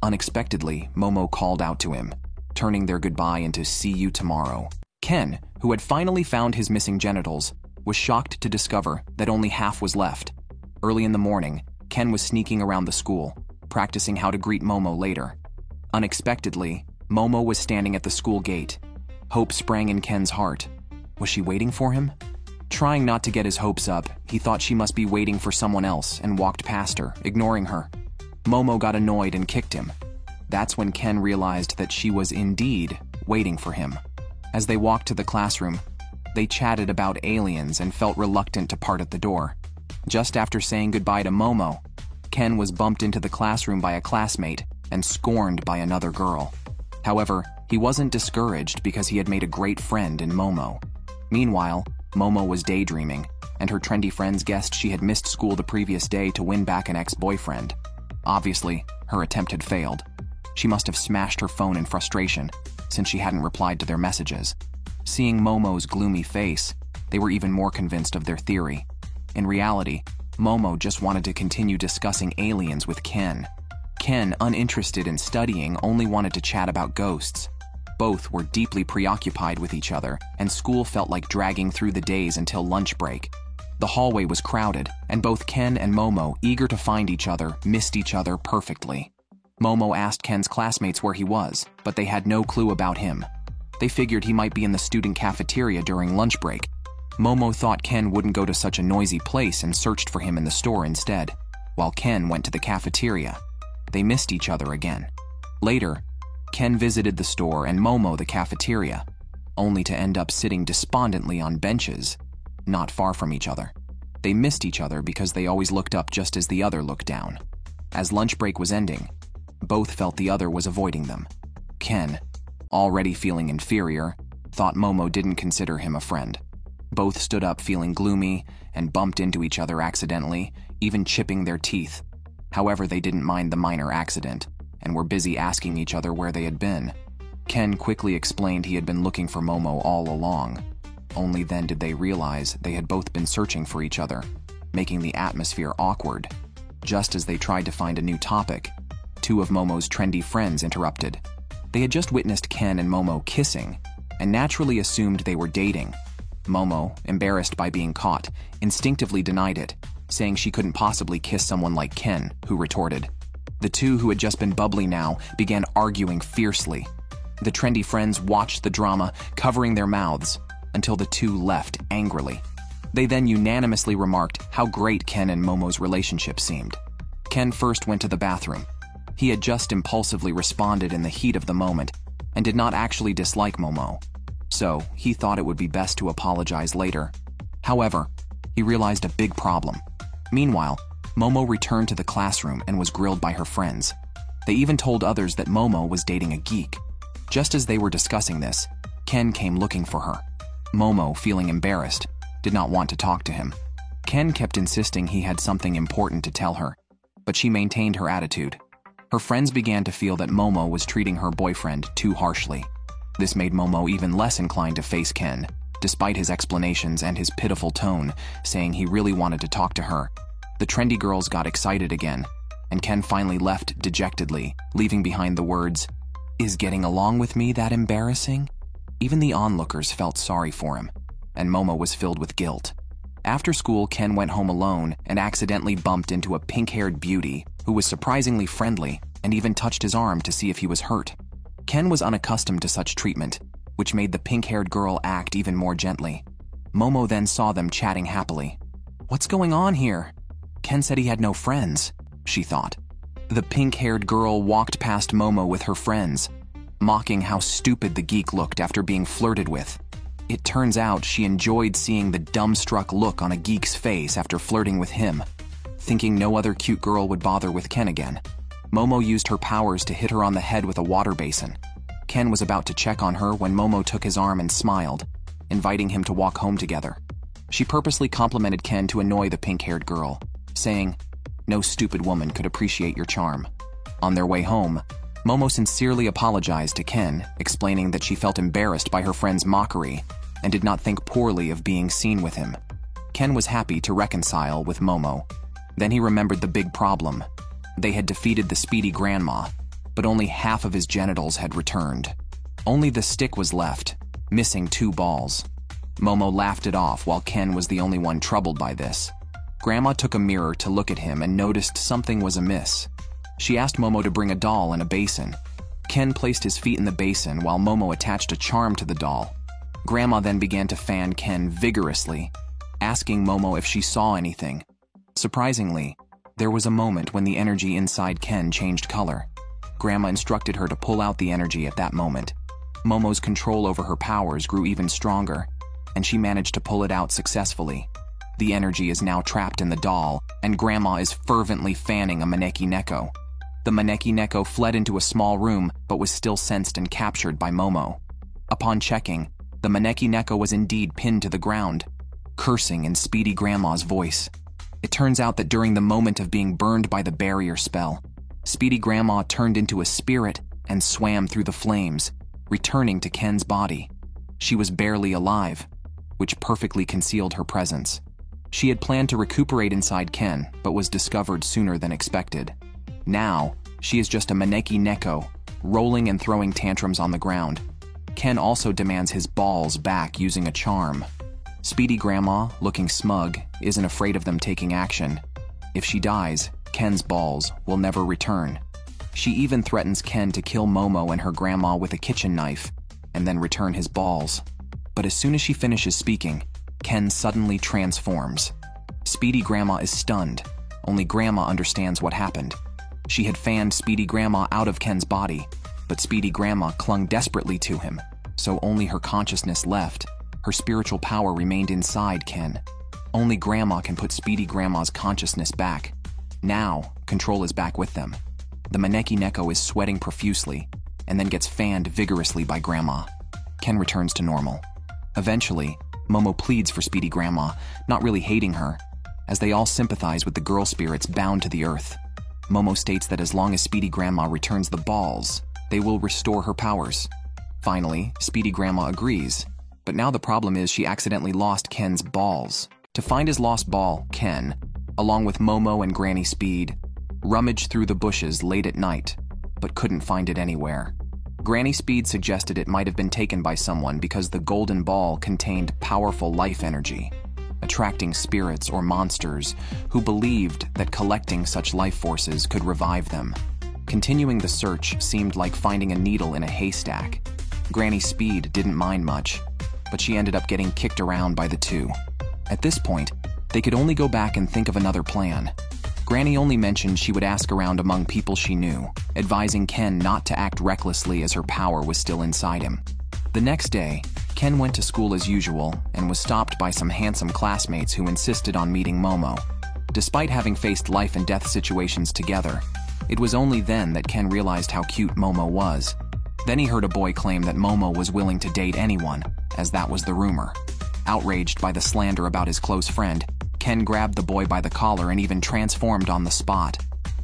Unexpectedly, Momo called out to him, turning their goodbye into "see you tomorrow." Ken, who had finally found his missing genitals, was shocked to discover that only half was left. Early in the morning, Ken was sneaking around the school, practicing how to greet Momo later. Unexpectedly, Momo was standing at the school gate. Hope sprang in Ken's heart. Was she waiting for him? Trying not to get his hopes up, he thought she must be waiting for someone else and walked past her, ignoring her. Momo got annoyed and kicked him. That's when Ken realized that she was indeed waiting for him. As they walked to the classroom, they chatted about aliens and felt reluctant to part at the door. Just after saying goodbye to Momo, Ken was bumped into the classroom by a classmate and scorned by another girl. However, he wasn't discouraged because he had made a great friend in Momo. Meanwhile, Momo was daydreaming, and her trendy friends guessed she had missed school the previous day to win back an ex-boyfriend. Obviously, her attempt had failed. She must have smashed her phone in frustration, since she hadn't replied to their messages. Seeing Momo's gloomy face, they were even more convinced of their theory. In reality, Momo just wanted to continue discussing aliens with Ken. Ken, uninterested in studying, only wanted to chat about ghosts. Both were deeply preoccupied with each other, and school felt like dragging through the days until lunch break. The hallway was crowded, and both Ken and Momo, eager to find each other, missed each other perfectly. Momo asked Ken's classmates where he was, but they had no clue about him. They figured he might be in the student cafeteria during lunch break. Momo thought Ken wouldn't go to such a noisy place and searched for him in the store instead, while Ken went to the cafeteria. They missed each other again. Later, Ken visited the store and Momo the cafeteria, only to end up sitting despondently on benches, not far from each other. They missed each other because they always looked up just as the other looked down. As lunch break was ending, both felt the other was avoiding them. Ken, already feeling inferior, thought Momo didn't consider him a friend. Both stood up feeling gloomy and bumped into each other accidentally, even chipping their teeth. However, they didn't mind the minor accident and were busy asking each other where they had been. Ken quickly explained he had been looking for Momo all along. Only then did they realize they had both been searching for each other, making the atmosphere awkward. Just as they tried to find a new topic, two of Momo's trendy friends interrupted. They had just witnessed Ken and Momo kissing, and naturally assumed they were dating. Momo, embarrassed by being caught, instinctively denied it, saying she couldn't possibly kiss someone like Ken, who retorted. The two, who had just been bubbly now, began arguing fiercely. The trendy friends watched the drama, covering their mouths, until the two left angrily. They then unanimously remarked how great Ken and Momo's relationship seemed. Ken first went to the bathroom. He had just impulsively responded in the heat of the moment and did not actually dislike Momo, so he thought it would be best to apologize later. However, he realized a big problem. Meanwhile, Momo returned to the classroom and was grilled by her friends. They even told others that Momo was dating a geek. Just as they were discussing this, Ken came looking for her. Momo, feeling embarrassed, did not want to talk to him. Ken kept insisting he had something important to tell her, but she maintained her attitude. Her friends began to feel that Momo was treating her boyfriend too harshly. This made Momo even less inclined to face Ken, despite his explanations and his pitiful tone, saying he really wanted to talk to her. The trendy girls got excited again, and Ken finally left dejectedly, leaving behind the words, "Is getting along with me that embarrassing?" Even the onlookers felt sorry for him, and Momo was filled with guilt. After school, Ken went home alone and accidentally bumped into a pink-haired beauty who was surprisingly friendly and even touched his arm to see if he was hurt. Ken was unaccustomed to such treatment, which made the pink-haired girl act even more gently. Momo then saw them chatting happily. "What's going on here? Ken said he had no friends," she thought. The pink-haired girl walked past Momo with her friends, mocking how stupid the geek looked after being flirted with. It turns out she enjoyed seeing the dumbstruck look on a geek's face after flirting with him. Thinking no other cute girl would bother with Ken again, Momo used her powers to hit her on the head with a water basin. Ken was about to check on her when Momo took his arm and smiled, inviting him to walk home together. She purposely complimented Ken to annoy the pink-haired girl, saying, "No stupid woman could appreciate your charm." On their way home, Momo sincerely apologized to Ken, explaining that she felt embarrassed by her friend's mockery and did not think poorly of being seen with him. Ken was happy to reconcile with Momo. Then he remembered the big problem. They had defeated the speedy grandma, but only half of his genitals had returned. Only the stick was left, missing 2 balls. Momo laughed it off while Ken was the only one troubled by this. Grandma took a mirror to look at him and noticed something was amiss. She asked Momo to bring a doll and a basin. Ken placed his feet in the basin while Momo attached a charm to the doll. Grandma then began to fan Ken vigorously, asking Momo if she saw anything. Surprisingly, there was a moment when the energy inside Ken changed color. Grandma instructed her to pull out the energy at that moment. Momo's control over her powers grew even stronger, and she managed to pull it out successfully. The energy is now trapped in the doll, and Grandma is fervently fanning a Maneki Neko. The Maneki Neko fled into a small room, but was still sensed and captured by Momo. Upon checking, the Maneki Neko was indeed pinned to the ground. cursing in Speedy Grandma's voice. It turns out that during the moment of being burned by the barrier spell, Speedy Grandma turned into a spirit and swam through the flames, returning to Ken's body. She was barely alive, which perfectly concealed her presence. She had planned to recuperate inside Ken, but was discovered sooner than expected. Now, she is just a Maneki Neko, rolling and throwing tantrums on the ground. Ken also demands his balls back using a charm. Speedy Grandma, looking smug, isn't afraid of them taking action. If she dies, Ken's balls will never return. She even threatens Ken to kill Momo and her grandma with a kitchen knife, and then return his balls. But as soon as she finishes speaking, Ken suddenly transforms. Speedy Grandma is stunned. Only Grandma understands what happened. She had fanned Speedy Grandma out of Ken's body, but Speedy Grandma clung desperately to him, so only her consciousness left. Her spiritual power remained inside Ken. Only Grandma can put Speedy Grandma's consciousness back. Now, control is back with them. The Maneki Neko is sweating profusely, and then gets fanned vigorously by Grandma. Ken returns to normal. Eventually, Momo pleads for Speedy Grandma, not really hating her, as they all sympathize with the girl spirits bound to the earth. Momo states that as long as Speedy Grandma returns the balls, they will restore her powers. Finally, Speedy Grandma agrees, but now the problem is she accidentally lost Ken's balls. To find his lost ball, Ken, along with Momo and Granny Speed, rummaged through the bushes late at night, but couldn't find it anywhere. Granny Speed suggested it might have been taken by someone because the golden ball contained powerful life energy, attracting spirits or monsters who believed that collecting such life forces could revive them. Continuing the search seemed like finding a needle in a haystack. Granny Speed didn't mind much, but she ended up getting kicked around by the two. At this point, they could only go back and think of another plan. Granny only mentioned she would ask around among people she knew, advising Ken not to act recklessly as her power was still inside him. The next day, Ken went to school as usual and was stopped by some handsome classmates who insisted on meeting Momo. Despite having faced life and death situations together, it was only then that Ken realized how cute Momo was. Then he heard a boy claim that Momo was willing to date anyone, as that was the rumor. Outraged by the slander about his close friend, Ken grabbed the boy by the collar and even transformed on the spot,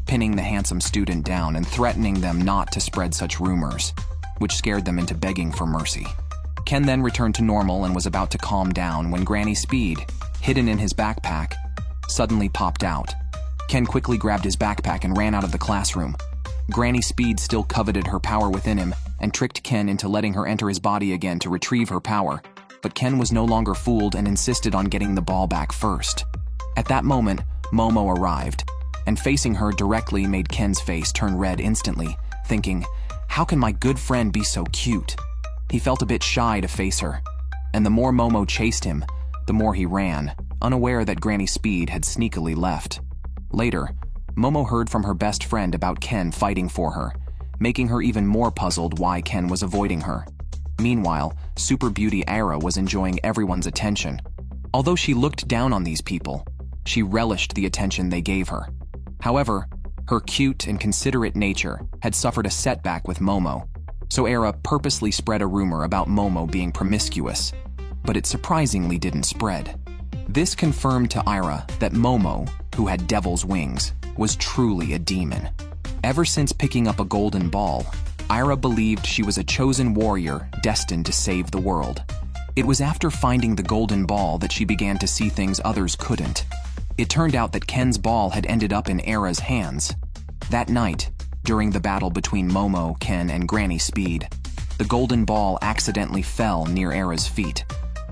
pinning the handsome student down and threatening them not to spread such rumors, which scared them into begging for mercy. Ken then returned to normal and was about to calm down when Granny Speed, hidden in his backpack, suddenly popped out. Ken quickly grabbed his backpack and ran out of the classroom. Granny Speed still coveted her power within him and tricked Ken into letting her enter his body again to retrieve her power. But Ken was no longer fooled and insisted on getting the ball back first. At that moment, Momo arrived, and facing her directly made Ken's face turn red instantly, thinking, "How can my good friend be so cute?" He felt a bit shy to face her, and the more Momo chased him, the more he ran, unaware that Granny Speed had sneakily left. Later, Momo heard from her best friend about Ken fighting for her, making her even more puzzled why Ken was avoiding her. Meanwhile, Super Beauty Aira was enjoying everyone's attention. Although she looked down on these people, she relished the attention they gave her. However, her cute and considerate nature had suffered a setback with Momo, so Aira purposely spread a rumor about Momo being promiscuous, but it surprisingly didn't spread. This confirmed to Aira that Momo, who had devil's wings, was truly a demon. Ever since picking up a golden ball, Aira believed she was a chosen warrior destined to save the world. It was after finding the golden ball that she began to see things others couldn't. It turned out that Ken's ball had ended up in Aira's hands. That night, during the battle between Momo, Ken, and Granny Speed, the golden ball accidentally fell near Aira's feet.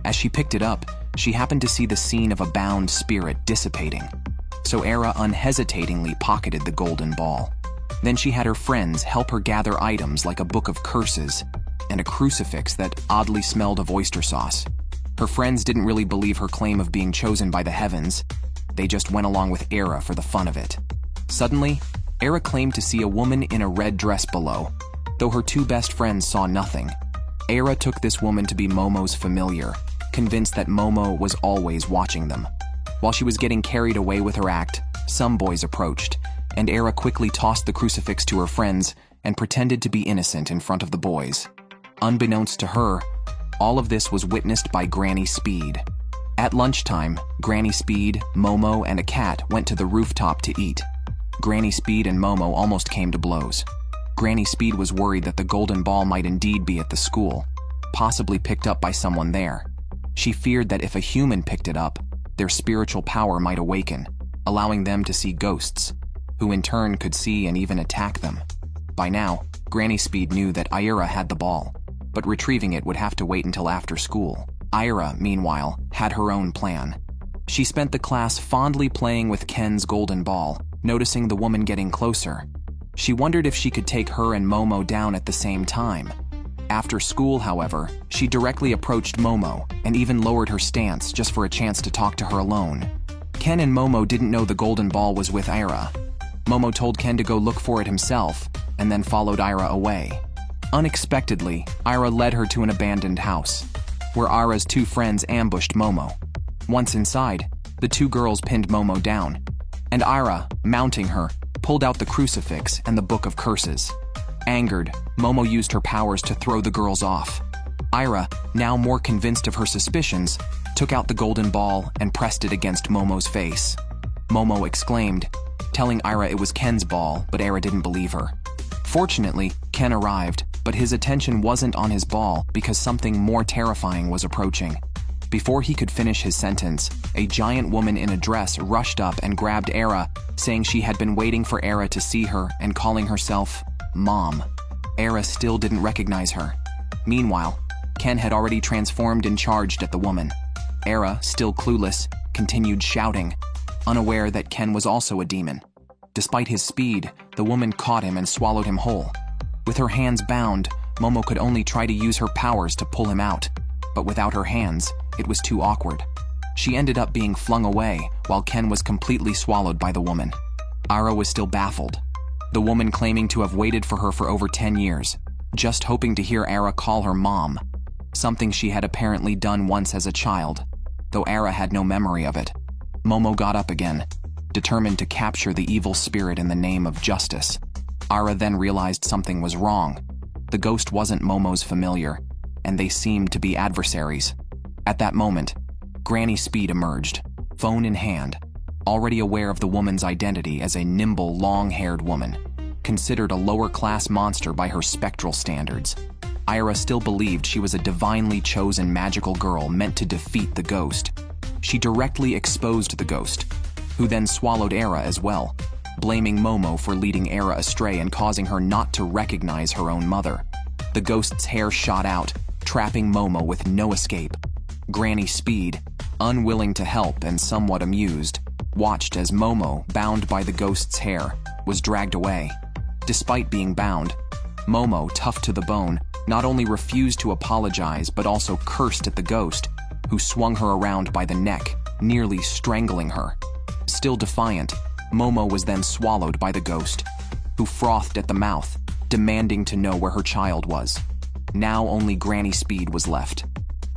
As she picked it up, she happened to see the scene of a bound spirit dissipating. So Aira unhesitatingly pocketed the golden ball. Then she had her friends help her gather items like a book of curses and a crucifix that oddly smelled of oyster sauce. Her friends didn't really believe her claim of being chosen by the heavens. They just went along with Aira for the fun of it. Suddenly, Aira claimed to see a woman in a red dress below, though her two best friends saw nothing. Aira took this woman to be Momo's familiar, convinced that Momo was always watching them. While she was getting carried away with her act, some boys approached, and Aira quickly tossed the crucifix to her friends and pretended to be innocent in front of the boys. Unbeknownst to her, all of this was witnessed by Granny Speed. At lunchtime, Granny Speed, Momo, and a cat went to the rooftop to eat. Granny Speed and Momo almost came to blows. Granny Speed was worried that the golden ball might indeed be at the school, possibly picked up by someone there. She feared that if a human picked it up, their spiritual power might awaken, allowing them to see ghosts, who in turn could see and even attack them. By now, Granny Speed knew that Ira had the ball, but retrieving it would have to wait until after school. Ira, meanwhile, had her own plan. She spent the class fondly playing with Ken's golden ball, noticing the woman getting closer. She wondered if she could take her and Momo down at the same time. After school, however, she directly approached Momo and even lowered her stance just for a chance to talk to her alone. Ken and Momo didn't know the golden ball was with Ira. Momo told Ken to go look for it himself and then followed Ira away. Unexpectedly, Ira led her to an abandoned house, where Ira's two friends ambushed Momo. Once inside, the two girls pinned Momo down, and Ira, mounting her, pulled out the crucifix and the Book of Curses. Angered, Momo used her powers to throw the girls off. Ira, now more convinced of her suspicions, took out the golden ball and pressed it against Momo's face. Momo exclaimed, telling Ira it was Ken's ball, but Ira didn't believe her. Fortunately, Ken arrived, but his attention wasn't on his ball because something more terrifying was approaching. Before he could finish his sentence, a giant woman in a dress rushed up and grabbed Ira, saying she had been waiting for Ira to see her and calling herself Mom. Ira still didn't recognize her. Meanwhile, Ken had already transformed and charged at the woman. Ira, still clueless, continued shouting, unaware that Ken was also a demon. Despite his speed, the woman caught him and swallowed him whole. With her hands bound, Momo could only try to use her powers to pull him out, but without her hands, it was too awkward. She ended up being flung away, while Ken was completely swallowed by the woman. Ira was still baffled, the woman claiming to have waited for her for over 10 years, just hoping to hear Ira call her Mom, something she had apparently done once as a child, though Ira had no memory of it. Momo got up again, determined to capture the evil spirit in the name of justice. Ira then realized something was wrong. The ghost wasn't Momo's familiar, and they seemed to be adversaries. At that moment, Granny Speed emerged, phone in hand, already aware of the woman's identity as a nimble, long-haired woman, considered a lower-class monster by her spectral standards. Ira still believed she was a divinely chosen magical girl meant to defeat the ghost. She directly exposed the ghost, who then swallowed Ira as well, blaming Momo for leading Ira astray and causing her not to recognize her own mother. The ghost's hair shot out, trapping Momo with no escape. Granny Speed, unwilling to help and somewhat amused, watched as Momo, bound by the ghost's hair, was dragged away. Despite being bound, Momo, tough to the bone, not only refused to apologize but also cursed at the ghost, who swung her around by the neck, nearly strangling her. Still defiant, Momo was then swallowed by the ghost, who frothed at the mouth, demanding to know where her child was. Now only Granny Speed was left.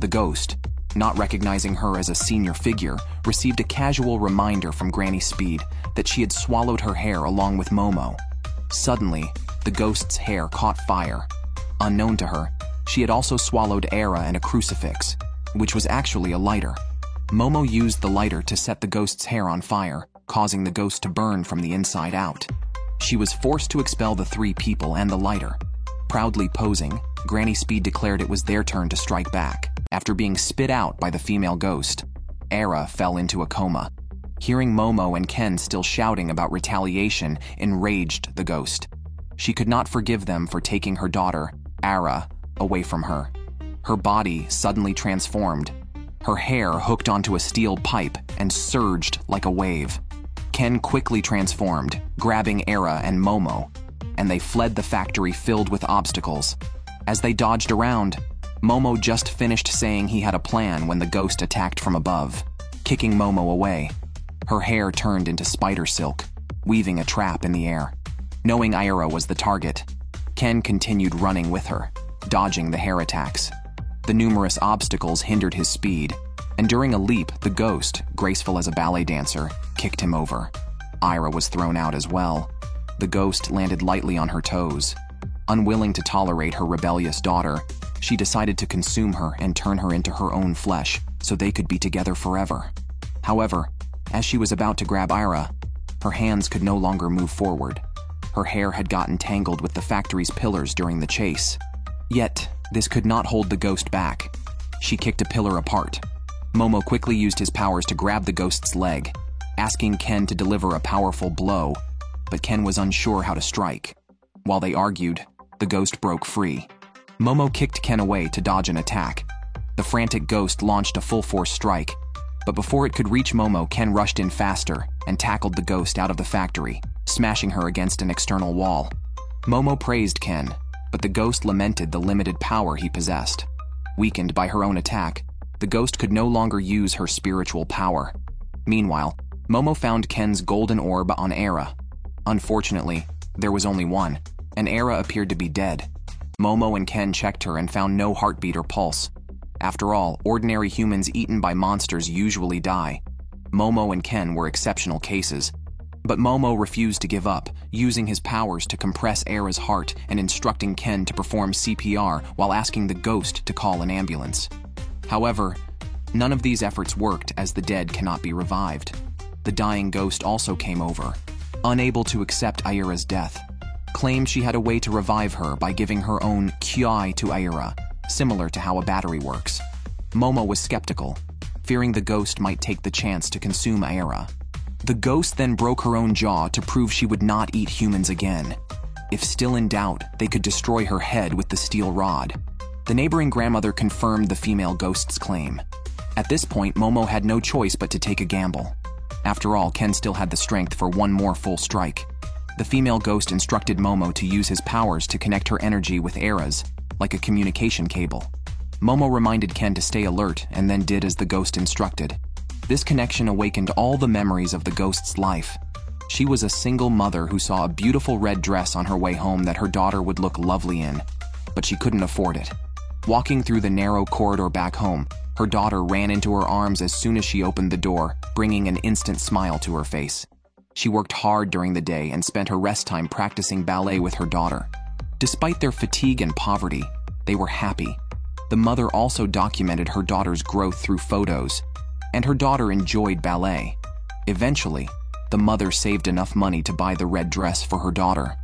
The ghost, not recognizing her as a senior figure, received a casual reminder from Granny Speed that she had swallowed her hair along with Momo. Suddenly, the ghost's hair caught fire. Unknown to her, she had also swallowed Ira and a crucifix, which was actually a lighter. Momo used the lighter to set the ghost's hair on fire, causing the ghost to burn from the inside out. She was forced to expel the three people and the lighter. Proudly posing, Granny Speed declared it was their turn to strike back. After being spit out by the female ghost, Ira fell into a coma. Hearing Momo and Ken still shouting about retaliation enraged the ghost. She could not forgive them for taking her daughter, Ira, away from her. Her body suddenly transformed. Her hair hooked onto a steel pipe and surged like a wave. Ken quickly transformed, grabbing Ira and Momo, and they fled the factory filled with obstacles. As they dodged around, Momo just finished saying he had a plan when the ghost attacked from above, kicking Momo away. Her hair turned into spider silk, weaving a trap in the air. Knowing Ira was the target, Ken continued running with her, dodging the hair attacks. The numerous obstacles hindered his speed, and during a leap, the ghost, graceful as a ballet dancer, kicked him over. Ira was thrown out as well. The ghost landed lightly on her toes. Unwilling to tolerate her rebellious daughter, she decided to consume her and turn her into her own flesh, so they could be together forever. However, as she was about to grab Ira, her hands could no longer move forward. Her hair had gotten tangled with the factory's pillars during the chase. Yet, this could not hold the ghost back. She kicked a pillar apart. Momo quickly used his powers to grab the ghost's leg, asking Ken to deliver a powerful blow, but Ken was unsure how to strike. While they argued, the ghost broke free. Momo kicked Ken away to dodge an attack. The frantic ghost launched a full-force strike, but before it could reach Momo, Ken rushed in faster and tackled the ghost out of the factory, smashing her against an external wall. Momo praised Ken, but the ghost lamented the limited power he possessed. Weakened by her own attack, the ghost could no longer use her spiritual power. Meanwhile, Momo found Ken's golden orb on Era. Unfortunately, there was only one, and Era appeared to be dead. Momo and Ken checked her and found no heartbeat or pulse. After all, ordinary humans eaten by monsters usually die. Momo and Ken were exceptional cases. But Momo refused to give up, using his powers to compress Era's heart and instructing Ken to perform CPR while asking the ghost to call an ambulance. However, none of these efforts worked as the dead cannot be revived. The dying ghost also came over, unable to accept Ira's death, claimed she had a way to revive her by giving her own Ki to Ira, similar to how a battery works. Momo was skeptical, fearing the ghost might take the chance to consume Ira. The ghost then broke her own jaw to prove she would not eat humans again. If still in doubt, they could destroy her head with the steel rod. The neighboring grandmother confirmed the female ghost's claim. At this point, Momo had no choice but to take a gamble. After all, Ken still had the strength for one more full strike. The female ghost instructed Momo to use his powers to connect her energy with Era's, like a communication cable. Momo reminded Ken to stay alert and then did as the ghost instructed. This connection awakened all the memories of the ghost's life. She was a single mother who saw a beautiful red dress on her way home that her daughter would look lovely in, but she couldn't afford it. Walking through the narrow corridor back home, her daughter ran into her arms as soon as she opened the door, bringing an instant smile to her face. She worked hard during the day and spent her rest time practicing ballet with her daughter. Despite their fatigue and poverty, they were happy. The mother also documented her daughter's growth through photos, and her daughter enjoyed ballet. Eventually, the mother saved enough money to buy the red dress for her daughter.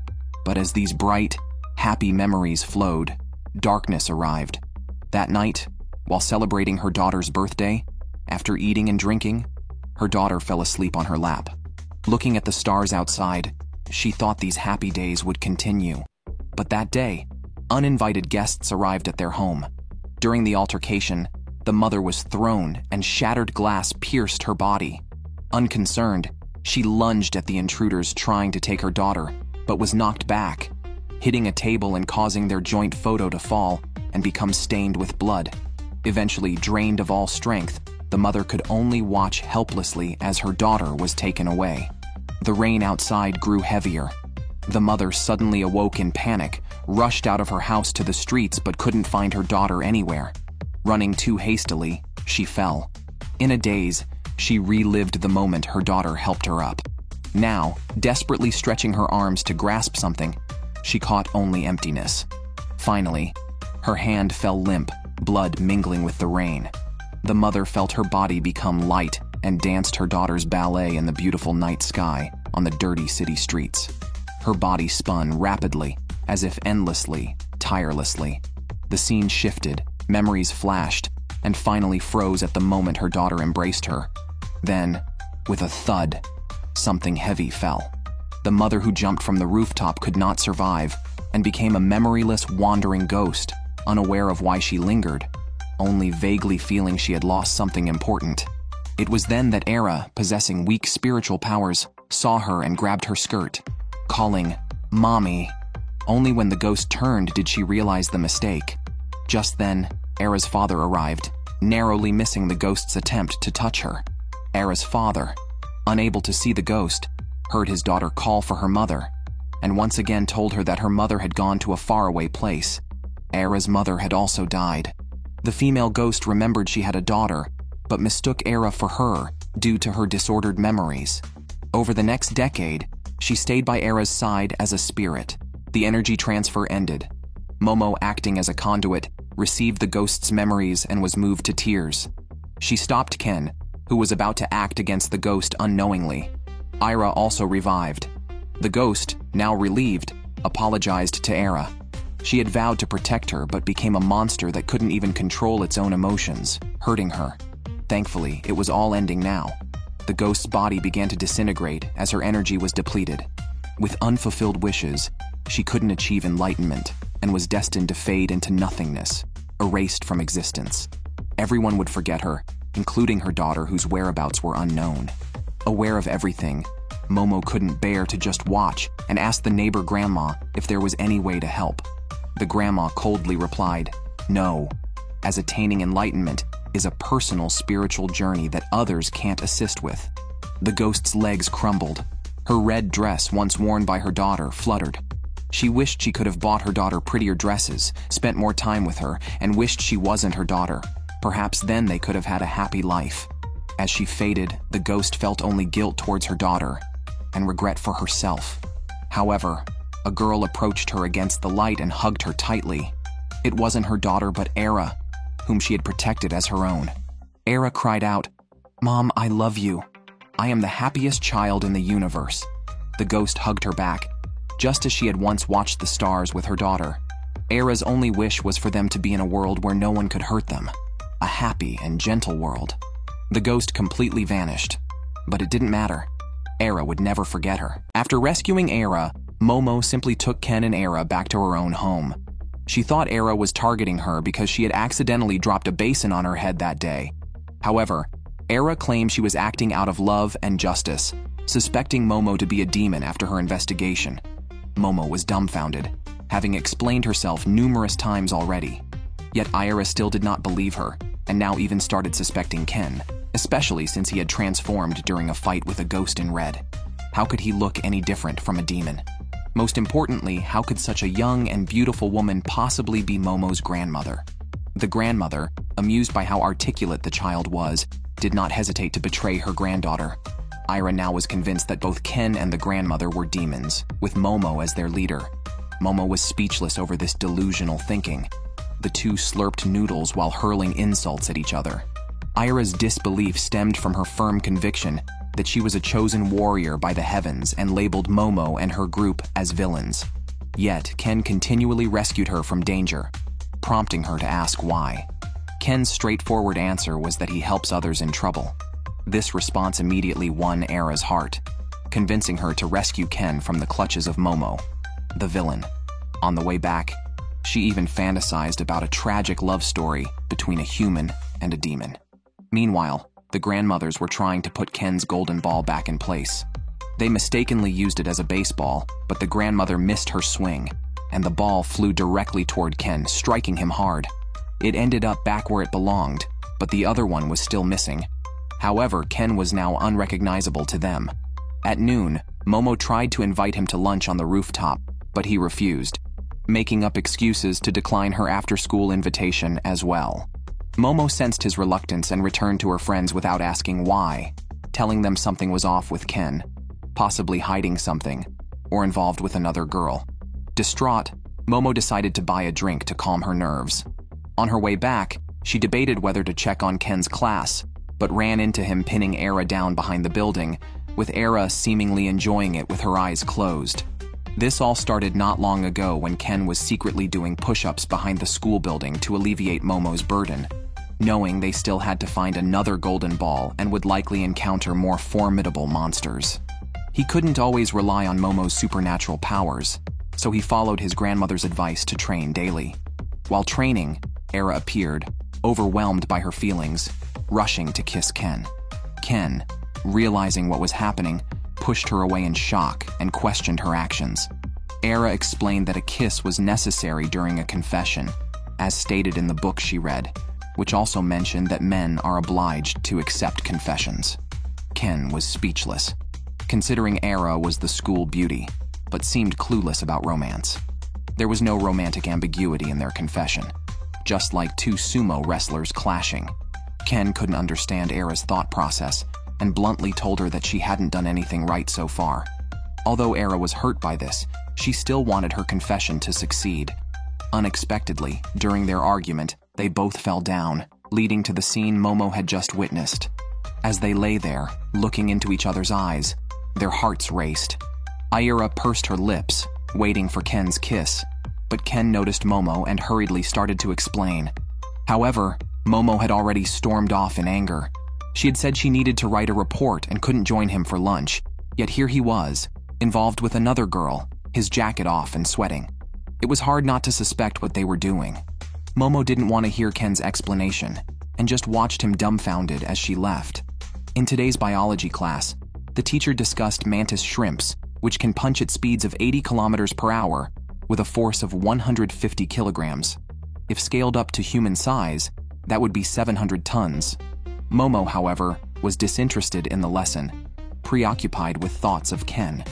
But as these bright, happy memories flowed, darkness arrived. That night, while celebrating her daughter's birthday, after eating and drinking, her daughter fell asleep on her lap. Looking at the stars outside, she thought these happy days would continue. But that day, uninvited guests arrived at their home. During the altercation, the mother was thrown and shattered glass pierced her body. Unconcerned, she lunged at the intruders trying to take her daughter, but was knocked back, hitting a table and causing their joint photo to fall and become stained with blood. Eventually, drained of all strength, the mother could only watch helplessly as her daughter was taken away. The rain outside grew heavier. The mother suddenly awoke in panic, rushed out of her house to the streets but couldn't find her daughter anywhere. Running too hastily, she fell. In a daze, she relived the moment her daughter helped her up. Now, desperately stretching her arms to grasp something, she caught only emptiness. Finally, her hand fell limp, blood mingling with the rain. The mother felt her body become light and danced her daughter's ballet in the beautiful night sky on the dirty city streets. Her body spun rapidly, as if endlessly, tirelessly. The scene shifted, memories flashed, and finally froze at the moment her daughter embraced her. Then, with a thud, something heavy fell. The mother who jumped from the rooftop could not survive and became a memoryless, wandering ghost, unaware of why she lingered, only vaguely feeling she had lost something important. It was then that Era, possessing weak spiritual powers, saw her and grabbed her skirt, calling, "Mommy." Only when the ghost turned did she realize the mistake. Just then, Era's father arrived, narrowly missing the ghost's attempt to touch her. Era's father, unable to see the ghost, heard his daughter call for her mother, and once again told her that her mother had gone to a faraway place. Era's mother had also died. The female ghost remembered she had a daughter, but mistook Era for her due to her disordered memories. Over the next decade, she stayed by Era's side as a spirit. The energy transfer ended. Momo, acting as a conduit, received the ghost's memories and was moved to tears. She stopped Ken, who was about to act against the ghost unknowingly. Ira also revived. The ghost, now relieved, apologized to Era. She had vowed to protect her but became a monster that couldn't even control its own emotions, hurting her. Thankfully, it was all ending now. The ghost's body began to disintegrate as her energy was depleted. With unfulfilled wishes, she couldn't achieve enlightenment and was destined to fade into nothingness, erased from existence. Everyone would forget her, including her daughter whose whereabouts were unknown. Aware of everything, Momo couldn't bear to just watch and asked the neighbor grandma if there was any way to help. The grandma coldly replied, "No, as attaining enlightenment is a personal spiritual journey that others can't assist with." The ghost's legs crumbled. Her red dress, once worn by her daughter, fluttered. She wished she could have bought her daughter prettier dresses, spent more time with her, and wished she wasn't her daughter. Perhaps then they could have had a happy life. As she faded, the ghost felt only guilt towards her daughter and regret for herself. However, a girl approached her against the light and hugged her tightly. It wasn't her daughter but Era, whom she had protected as her own. Era cried out, "Mom, I love you. I am the happiest child in the universe." The ghost hugged her back, just as she had once watched the stars with her daughter. Era's only wish was for them to be in a world where no one could hurt them. A happy and gentle world. The ghost completely vanished, but it didn't matter. Era would never forget her. After rescuing Era, Momo simply took Ken and Era back to her own home. She thought Era was targeting her because she had accidentally dropped a basin on her head that day. However, Era claimed she was acting out of love and justice, suspecting Momo to be a demon after her investigation. Momo was dumbfounded, having explained herself numerous times already. Yet Ira still did not believe her, and now even started suspecting Ken, especially since he had transformed during a fight with a ghost in red. How could he look any different from a demon? Most importantly, how could such a young and beautiful woman possibly be Momo's grandmother? The grandmother, amused by how articulate the child was, did not hesitate to betray her granddaughter. Ira now was convinced that both Ken and the grandmother were demons, with Momo as their leader. Momo was speechless over this delusional thinking. The two slurped noodles while hurling insults at each other. Ira's disbelief stemmed from her firm conviction that she was a chosen warrior by the heavens and labeled Momo and her group as villains. Yet, Ken continually rescued her from danger, prompting her to ask why. Ken's straightforward answer was that he helps others in trouble. This response immediately won Era's heart, convincing her to rescue Ken from the clutches of Momo, the villain. On the way back, she even fantasized about a tragic love story between a human and a demon. Meanwhile, the grandmothers were trying to put Ken's golden ball back in place. They mistakenly used it as a baseball, but the grandmother missed her swing, and the ball flew directly toward Ken, striking him hard. It ended up back where it belonged, but the other one was still missing. However, Ken was now unrecognizable to them. At noon, Momo tried to invite him to lunch on the rooftop, but he refused, making up excuses to decline her after-school invitation as well. Momo sensed his reluctance and returned to her friends without asking why, telling them something was off with Ken, possibly hiding something, or involved with another girl. Distraught, Momo decided to buy a drink to calm her nerves. On her way back, she debated whether to check on Ken's class, but ran into him pinning Era down behind the building, with Era seemingly enjoying it with her eyes closed. This all started not long ago when Ken was secretly doing push-ups behind the school building to alleviate Momo's burden, knowing they still had to find another golden ball and would likely encounter more formidable monsters. He couldn't always rely on Momo's supernatural powers, so he followed his grandmother's advice to train daily. While training, Era appeared, overwhelmed by her feelings, rushing to kiss Ken. Ken, realizing what was happening, pushed her away in shock and questioned her actions. Era explained that a kiss was necessary during a confession, as stated in the book she read, which also mentioned that men are obliged to accept confessions. Ken was speechless, considering Era was the school beauty, but seemed clueless about romance. There was no romantic ambiguity in their confession, just like two sumo wrestlers clashing. Ken couldn't understand Era's thought process and bluntly told her that she hadn't done anything right so far. Although Era was hurt by this, she still wanted her confession to succeed. Unexpectedly, during their argument, they both fell down, leading to the scene Momo had just witnessed. As they lay there, looking into each other's eyes, their hearts raced. Aira pursed her lips, waiting for Ken's kiss, but Ken noticed Momo and hurriedly started to explain. However, Momo had already stormed off in anger. She had said she needed to write a report and couldn't join him for lunch, yet here he was, involved with another girl, his jacket off and sweating. It was hard not to suspect what they were doing. Momo didn't want to hear Ken's explanation, and just watched him dumbfounded as she left. In today's biology class, the teacher discussed mantis shrimps, which can punch at speeds of 80 kilometers per hour with a force of 150 kilograms. If scaled up to human size, that would be 700 tons. Momo, however, was disinterested in the lesson, preoccupied with thoughts of Ken.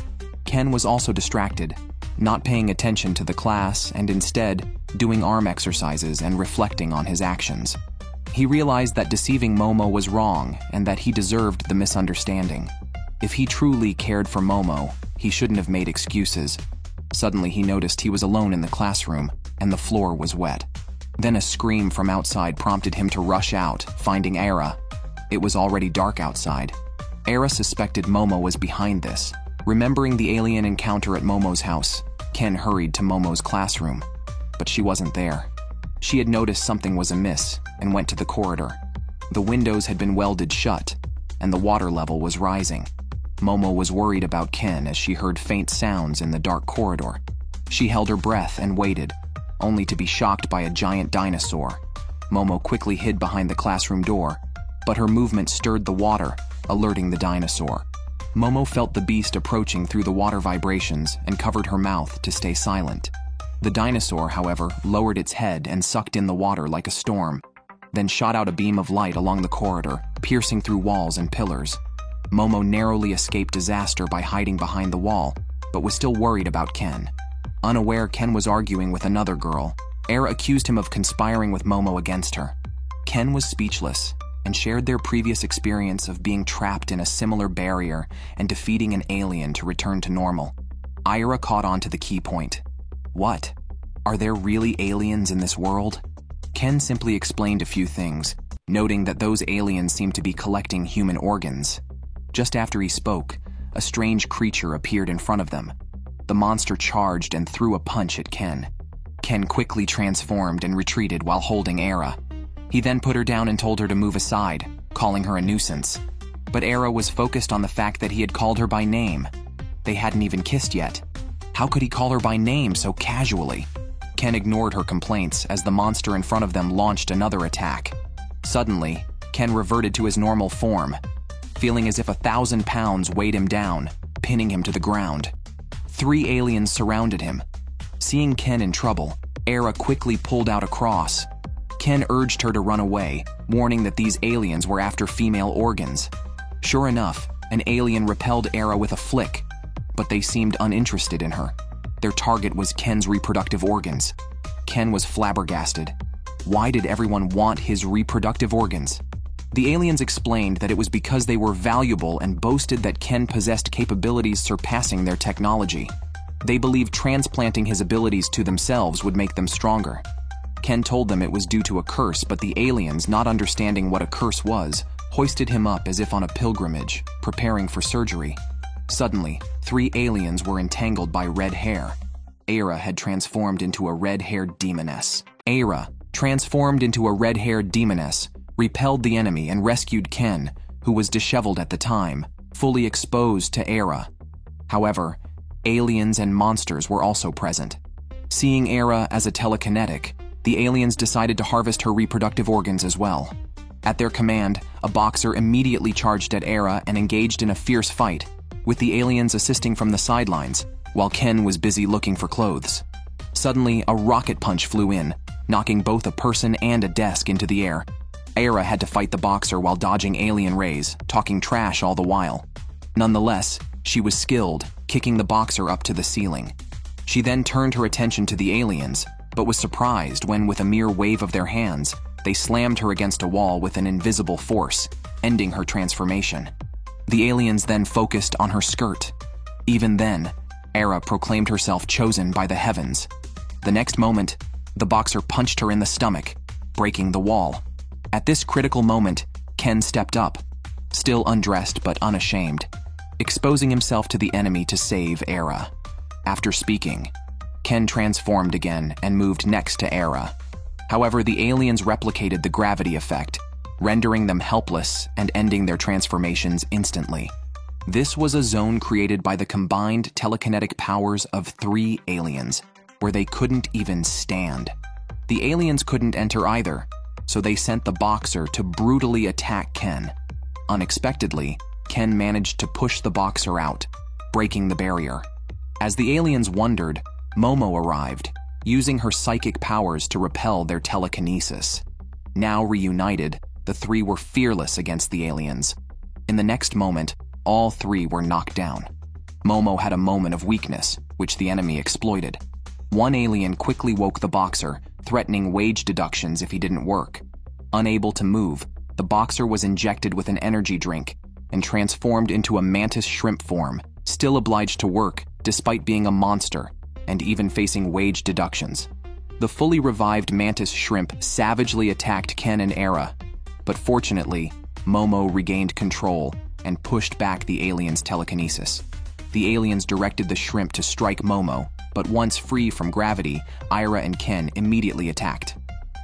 Ken was also distracted, not paying attention to the class and instead doing arm exercises and reflecting on his actions. He realized that deceiving Momo was wrong and that he deserved the misunderstanding. If he truly cared for Momo, he shouldn't have made excuses. Suddenly he noticed he was alone in the classroom and the floor was wet. Then a scream from outside prompted him to rush out, finding Aira. It was already dark outside. Aira suspected Momo was behind this. Remembering the alien encounter at Momo's house, Ken hurried to Momo's classroom, but she wasn't there. She had noticed something was amiss and went to the corridor. The windows had been welded shut, and the water level was rising. Momo was worried about Ken as she heard faint sounds in the dark corridor. She held her breath and waited, only to be shocked by a giant dinosaur. Momo quickly hid behind the classroom door, but her movement stirred the water, alerting the dinosaur. Momo felt the beast approaching through the water vibrations and covered her mouth to stay silent. The dinosaur, however, lowered its head and sucked in the water like a storm, then shot out a beam of light along the corridor, piercing through walls and pillars. Momo narrowly escaped disaster by hiding behind the wall, but was still worried about Ken. Unaware Ken was arguing with another girl, Aira accused him of conspiring with Momo against her. Ken was speechless and shared their previous experience of being trapped in a similar barrier and defeating an alien to return to normal. Aira caught on to the key point. What? Are there really aliens in this world? Ken simply explained a few things, noting that those aliens seemed to be collecting human organs. Just after he spoke, a strange creature appeared in front of them. The monster charged and threw a punch at Ken. Ken quickly transformed and retreated while holding Aira. He then put her down and told her to move aside, calling her a nuisance. But Aira was focused on the fact that he had called her by name. They hadn't even kissed yet. How could he call her by name so casually? Ken ignored her complaints as the monster in front of them launched another attack. Suddenly, Ken reverted to his normal form, feeling as if 1,000 pounds weighed him down, pinning him to the ground. 3 aliens surrounded him. Seeing Ken in trouble, Aira quickly pulled out a cross. Ken urged her to run away, warning that these aliens were after female organs. Sure enough, an alien repelled Aira with a flick, but they seemed uninterested in her. Their target was Ken's reproductive organs. Ken was flabbergasted. Why did everyone want his reproductive organs? The aliens explained that it was because they were valuable and boasted that Ken possessed capabilities surpassing their technology. They believed transplanting his abilities to themselves would make them stronger. Ken told them it was due to a curse, but the aliens, not understanding what a curse was, hoisted him up as if on a pilgrimage, preparing for surgery. Suddenly, 3 aliens were entangled by red hair. Aira had transformed into a red-haired demoness. Aira, transformed into a red-haired demoness, repelled the enemy and rescued Ken, who was disheveled at the time, fully exposed to Aira. However, aliens and monsters were also present. Seeing Aira as a telekinetic, the aliens decided to harvest her reproductive organs as well. At their command, a boxer immediately charged at Aira and engaged in a fierce fight, with the aliens assisting from the sidelines, while Ken was busy looking for clothes. Suddenly, a rocket punch flew in, knocking both a person and a desk into the air. Aira had to fight the boxer while dodging alien rays, talking trash all the while. Nonetheless, she was skilled, kicking the boxer up to the ceiling. She then turned her attention to the aliens, but was surprised when, with a mere wave of their hands, they slammed her against a wall with an invisible force, ending her transformation. The aliens then focused on her skirt. Even then, Aira proclaimed herself chosen by the heavens. The next moment, the boxer punched her in the stomach, breaking the wall. At this critical moment, Ken stepped up, still undressed but unashamed, exposing himself to the enemy to save Era. After speaking, Ken transformed again and moved next to Era. However, the aliens replicated the gravity effect, rendering them helpless and ending their transformations instantly. This was a zone created by the combined telekinetic powers of 3 aliens, where they couldn't even stand. The aliens couldn't enter either, so they sent the boxer to brutally attack Ken. Unexpectedly, Ken managed to push the boxer out, breaking the barrier. As the aliens wondered, Momo arrived, using her psychic powers to repel their telekinesis. Now reunited, the 3 were fearless against the aliens. In the next moment, all 3 were knocked down. Momo had a moment of weakness, which the enemy exploited. One alien quickly woke the boxer, threatening wage deductions if he didn't work. Unable to move, the boxer was injected with an energy drink and transformed into a mantis shrimp form, still obliged to work despite being a monster and even facing wage deductions. The fully revived mantis shrimp savagely attacked Ken and Era, but fortunately, Momo regained control and pushed back the aliens' telekinesis. The aliens directed the shrimp to strike Momo, but once free from gravity, Ira and Ken immediately attacked.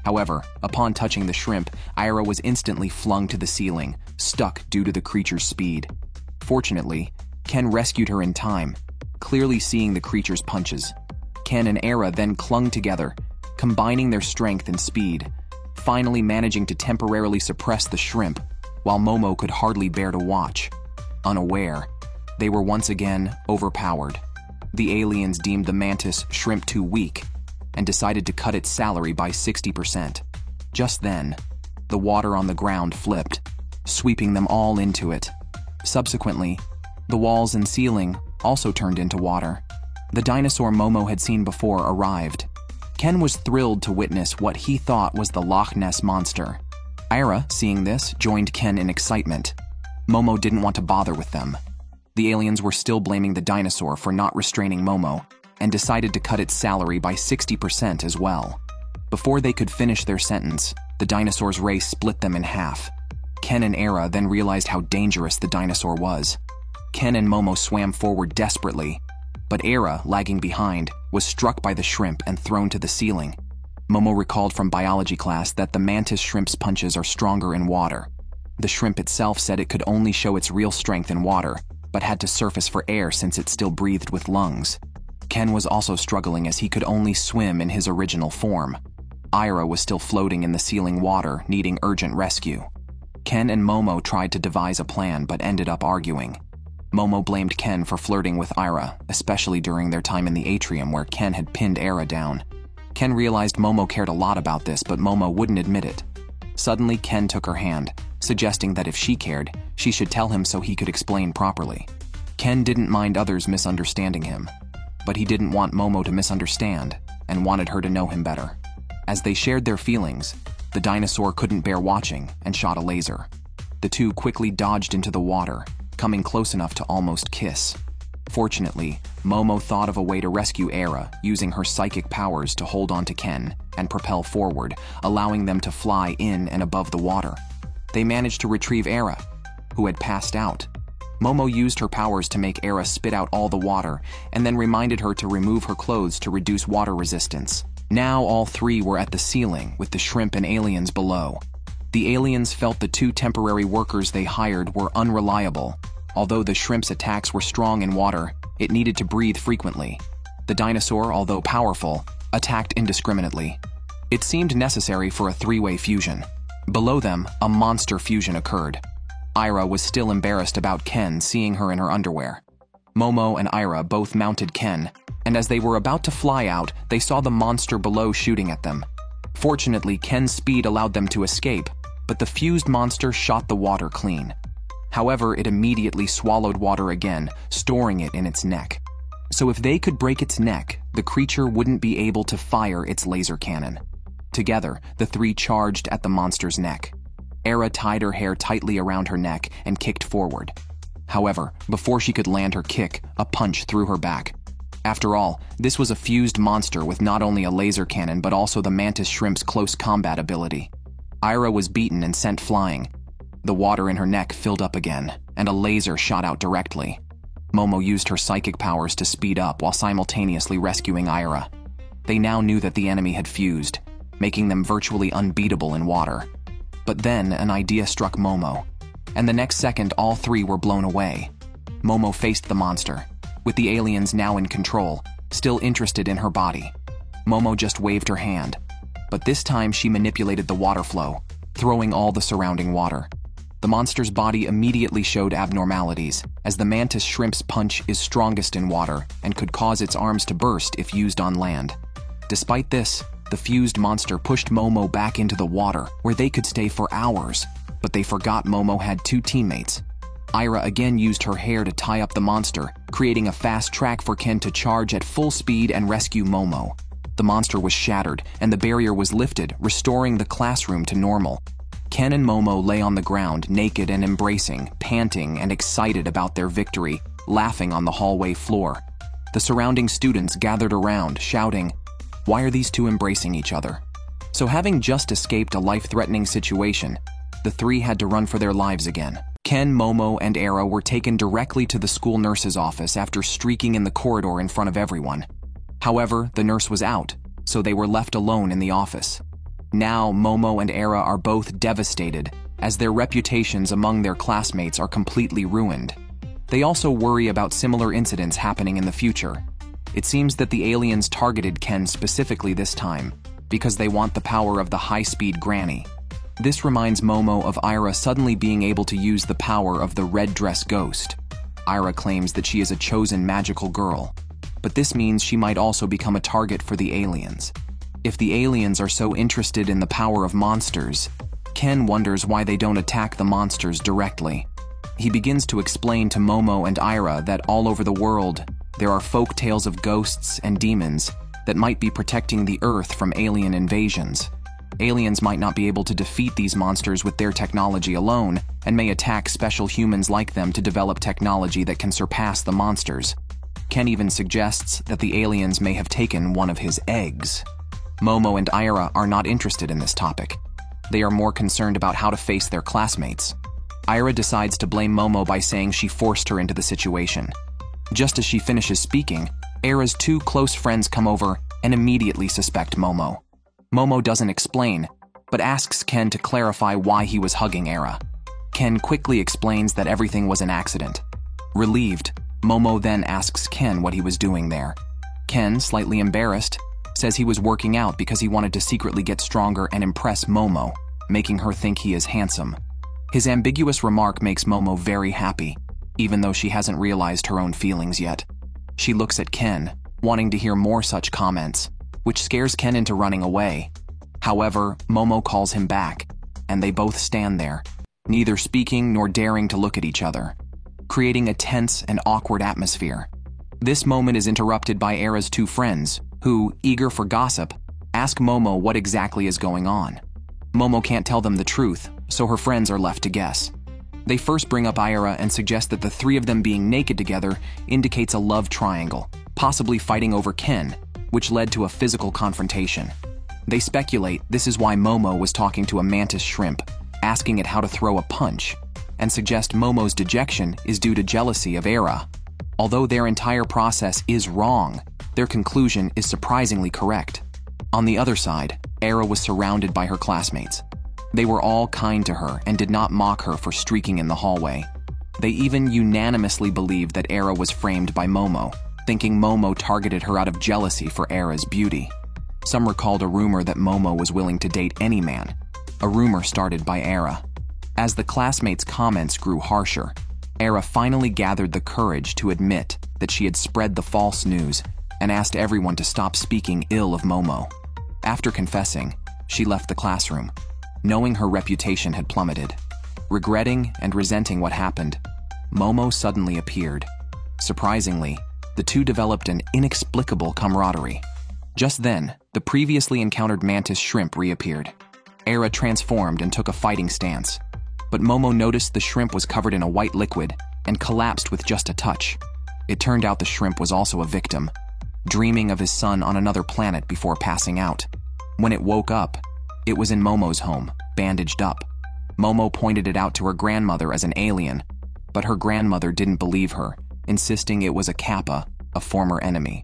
However, upon touching the shrimp, Ira was instantly flung to the ceiling, stuck due to the creature's speed. Fortunately, Ken rescued her in time, clearly seeing the creature's punches. Ken and Era then clung together, combining their strength and speed, finally managing to temporarily suppress the shrimp, while Momo could hardly bear to watch. Unaware, they were once again overpowered. The aliens deemed the mantis shrimp too weak and decided to cut its salary by 60%. Just then, the water on the ground flipped, sweeping them all into it. Subsequently, the walls and ceiling also turned into water. The dinosaur Momo had seen before arrived. Ken was thrilled to witness what he thought was the Loch Ness Monster. Ira, seeing this, joined Ken in excitement. Momo didn't want to bother with them. The aliens were still blaming the dinosaur for not restraining Momo, and decided to cut its salary by 60% as well. Before they could finish their sentence, the dinosaur's ray split them in half. Ken and Era then realized how dangerous the dinosaur was. Ken and Momo swam forward desperately, but Era, lagging behind, was struck by the shrimp and thrown to the ceiling. Momo recalled from biology class that the mantis shrimp's punches are stronger in water. The shrimp itself said it could only show its real strength in water, but had to surface for air since it still breathed with lungs. Ken was also struggling as he could only swim in his original form. Ira was still floating in the ceiling water, needing urgent rescue. Ken and Momo tried to devise a plan but ended up arguing. Momo blamed Ken for flirting with Ira, especially during their time in the atrium where Ken had pinned Era down. Ken realized Momo cared a lot about this, but Momo wouldn't admit it. Suddenly, Ken took her hand, suggesting that if she cared, she should tell him so he could explain properly. Ken didn't mind others misunderstanding him, but he didn't want Momo to misunderstand and wanted her to know him better. As they shared their feelings, the dinosaur couldn't bear watching and shot a laser. The two quickly dodged into the water, coming close enough to almost kiss. Fortunately, Momo thought of a way to rescue Era, using her psychic powers to hold on to Ken and propel forward, allowing them to fly in and above the water. They managed to retrieve Era, who had passed out. Momo used her powers to make Era spit out all the water, and then reminded her to remove her clothes to reduce water resistance. Now all 3 were at the ceiling, with the shrimp and aliens below. The aliens felt the 2 temporary workers they hired were unreliable. Although the shrimp's attacks were strong in water, it needed to breathe frequently. The dinosaur, although powerful, attacked indiscriminately. It seemed necessary for a 3-way fusion. Below them, a monster fusion occurred. Ira was still embarrassed about Ken seeing her in her underwear. Momo and Ira both mounted Ken, and as they were about to fly out, they saw the monster below shooting at them. Fortunately, Ken's speed allowed them to escape, but the fused monster shot the water clean. However, it immediately swallowed water again, storing it in its neck. So if they could break its neck, the creature wouldn't be able to fire its laser cannon. Together, the 3 charged at the monster's neck. Era tied her hair tightly around her neck and kicked forward. However, before she could land her kick, a punch threw her back. After all, this was a fused monster with not only a laser cannon but also the mantis shrimp's close combat ability. Ira was beaten and sent flying. The water in her neck filled up again, and a laser shot out directly. Momo used her psychic powers to speed up while simultaneously rescuing Ira. They now knew that the enemy had fused, making them virtually unbeatable in water. But then an idea struck Momo, and the next second all three were blown away. Momo faced the monster, with the aliens now in control, still interested in her body. Momo just waved her hand, but this time she manipulated the water flow, throwing all the surrounding water. The monster's body immediately showed abnormalities, as the mantis shrimp's punch is strongest in water and could cause its arms to burst if used on land. Despite this, the fused monster pushed Momo back into the water, where they could stay for hours, but they forgot Momo had two teammates. Ira again used her hair to tie up the monster, creating a fast track for Ken to charge at full speed and rescue Momo. The monster was shattered, and the barrier was lifted, restoring the classroom to normal. Ken and Momo lay on the ground, naked and embracing, panting and excited about their victory, laughing on the hallway floor. The surrounding students gathered around, shouting, "Why are these two embracing each other?" So having just escaped a life-threatening situation, the three had to run for their lives again. Ken, Momo, and Era were taken directly to the school nurse's office after streaking in the corridor in front of everyone. However, the nurse was out, so they were left alone in the office. Now, Momo and Era are both devastated, as their reputations among their classmates are completely ruined. They also worry about similar incidents happening in the future. It seems that the aliens targeted Ken specifically this time, because they want the power of the high-speed granny. This reminds Momo of Ira suddenly being able to use the power of the red dress ghost. Ira claims that she is a chosen magical girl, but this means she might also become a target for the aliens. If the aliens are so interested in the power of monsters, Ken wonders why they don't attack the monsters directly. He begins to explain to Momo and Ira that all over the world, there are folk tales of ghosts and demons that might be protecting the Earth from alien invasions. Aliens might not be able to defeat these monsters with their technology alone, and may attack special humans like them to develop technology that can surpass the monsters. Ken even suggests that the aliens may have taken one of his eggs. Momo and Ira are not interested in this topic. They are more concerned about how to face their classmates. Ira decides to blame Momo by saying she forced her into the situation. Just as she finishes speaking, Era's two close friends come over and immediately suspect Momo. Momo doesn't explain, but asks Ken to clarify why he was hugging Era. Ken quickly explains that everything was an accident. Relieved, Momo then asks Ken what he was doing there. Ken, slightly embarrassed, says he was working out because he wanted to secretly get stronger and impress Momo, making her think he is handsome. His ambiguous remark makes Momo very happy, even though she hasn't realized her own feelings yet. She looks at Ken, wanting to hear more such comments, which scares Ken into running away. However, Momo calls him back, and they both stand there, neither speaking nor daring to look at each other, creating a tense and awkward atmosphere. This moment is interrupted by Era's two friends, who, eager for gossip, ask Momo what exactly is going on. Momo can't tell them the truth, so her friends are left to guess. They first bring up Ira and suggest that the three of them being naked together indicates a love triangle, possibly fighting over Ken, which led to a physical confrontation. They speculate this is why Momo was talking to a mantis shrimp, asking it how to throw a punch, and suggest Momo's dejection is due to jealousy of Era. Although their entire process is wrong, their conclusion is surprisingly correct. On the other side, Era was surrounded by her classmates. They were all kind to her and did not mock her for streaking in the hallway. They even unanimously believed that Era was framed by Momo, thinking Momo targeted her out of jealousy for Era's beauty. Some recalled a rumor that Momo was willing to date any man, a rumor started by Era. As the classmates' comments grew harsher, Era finally gathered the courage to admit that she had spread the false news and asked everyone to stop speaking ill of Momo. After confessing, she left the classroom, knowing her reputation had plummeted. Regretting and resenting what happened, Momo suddenly appeared. Surprisingly, the two developed an inexplicable camaraderie. Just then, the previously encountered mantis shrimp reappeared. Era transformed and took a fighting stance, but Momo noticed the shrimp was covered in a white liquid and collapsed with just a touch. It turned out the shrimp was also a victim, dreaming of his son on another planet before passing out. When it woke up, it was in Momo's home, bandaged up. Momo pointed it out to her grandmother as an alien, but her grandmother didn't believe her, insisting it was a Kappa, a former enemy.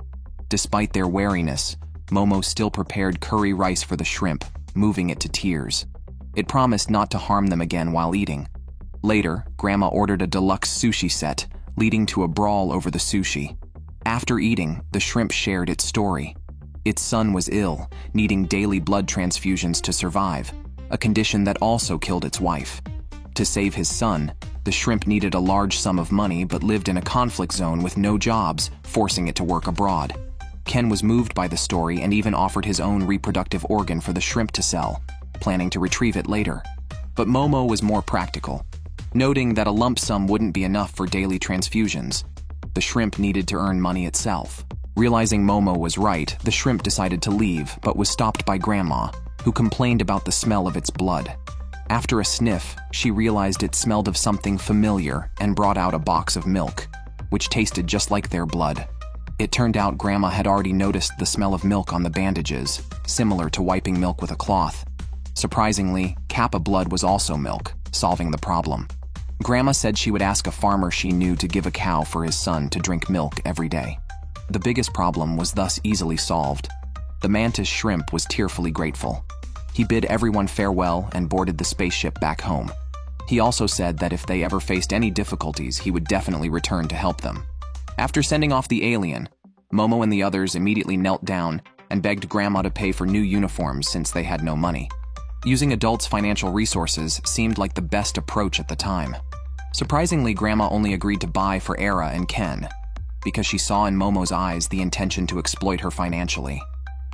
Despite their wariness, Momo still prepared curry rice for the shrimp, moving it to tears. It promised not to harm them again while eating. Later, Grandma ordered a deluxe sushi set, leading to a brawl over the sushi. After eating, the shrimp shared its story. Its son was ill, needing daily blood transfusions to survive, a condition that also killed its wife. To save his son, the shrimp needed a large sum of money but lived in a conflict zone with no jobs, forcing it to work abroad. Ken was moved by the story and even offered his own reproductive organ for the shrimp to sell, planning to retrieve it later. But Momo was more practical, noting that a lump sum wouldn't be enough for daily transfusions. The shrimp needed to earn money itself. Realizing Momo was right, the shrimp decided to leave, but was stopped by Grandma, who complained about the smell of its blood. After a sniff, she realized it smelled of something familiar and brought out a box of milk, which tasted just like their blood. It turned out Grandma had already noticed the smell of milk on the bandages, similar to wiping milk with a cloth. Surprisingly, Kappa blood was also milk, solving the problem. Grandma said she would ask a farmer she knew to give a cow for his son to drink milk every day. The biggest problem was thus easily solved. The mantis shrimp was tearfully grateful. He bid everyone farewell and boarded the spaceship back home. He also said that if they ever faced any difficulties, he would definitely return to help them. After sending off the alien, Momo and the others immediately knelt down and begged Grandma to pay for new uniforms since they had no money. Using adults' financial resources seemed like the best approach at the time. Surprisingly, Grandma only agreed to buy for Era and Ken, because she saw in Momo's eyes the intention to exploit her financially.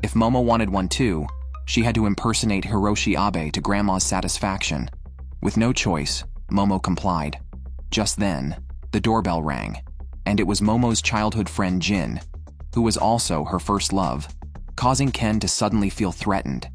If Momo wanted one too, she had to impersonate Hiroshi Abe to Grandma's satisfaction. With no choice, Momo complied. Just then, the doorbell rang, and it was Momo's childhood friend Jin, who was also her first love, causing Ken to suddenly feel threatened.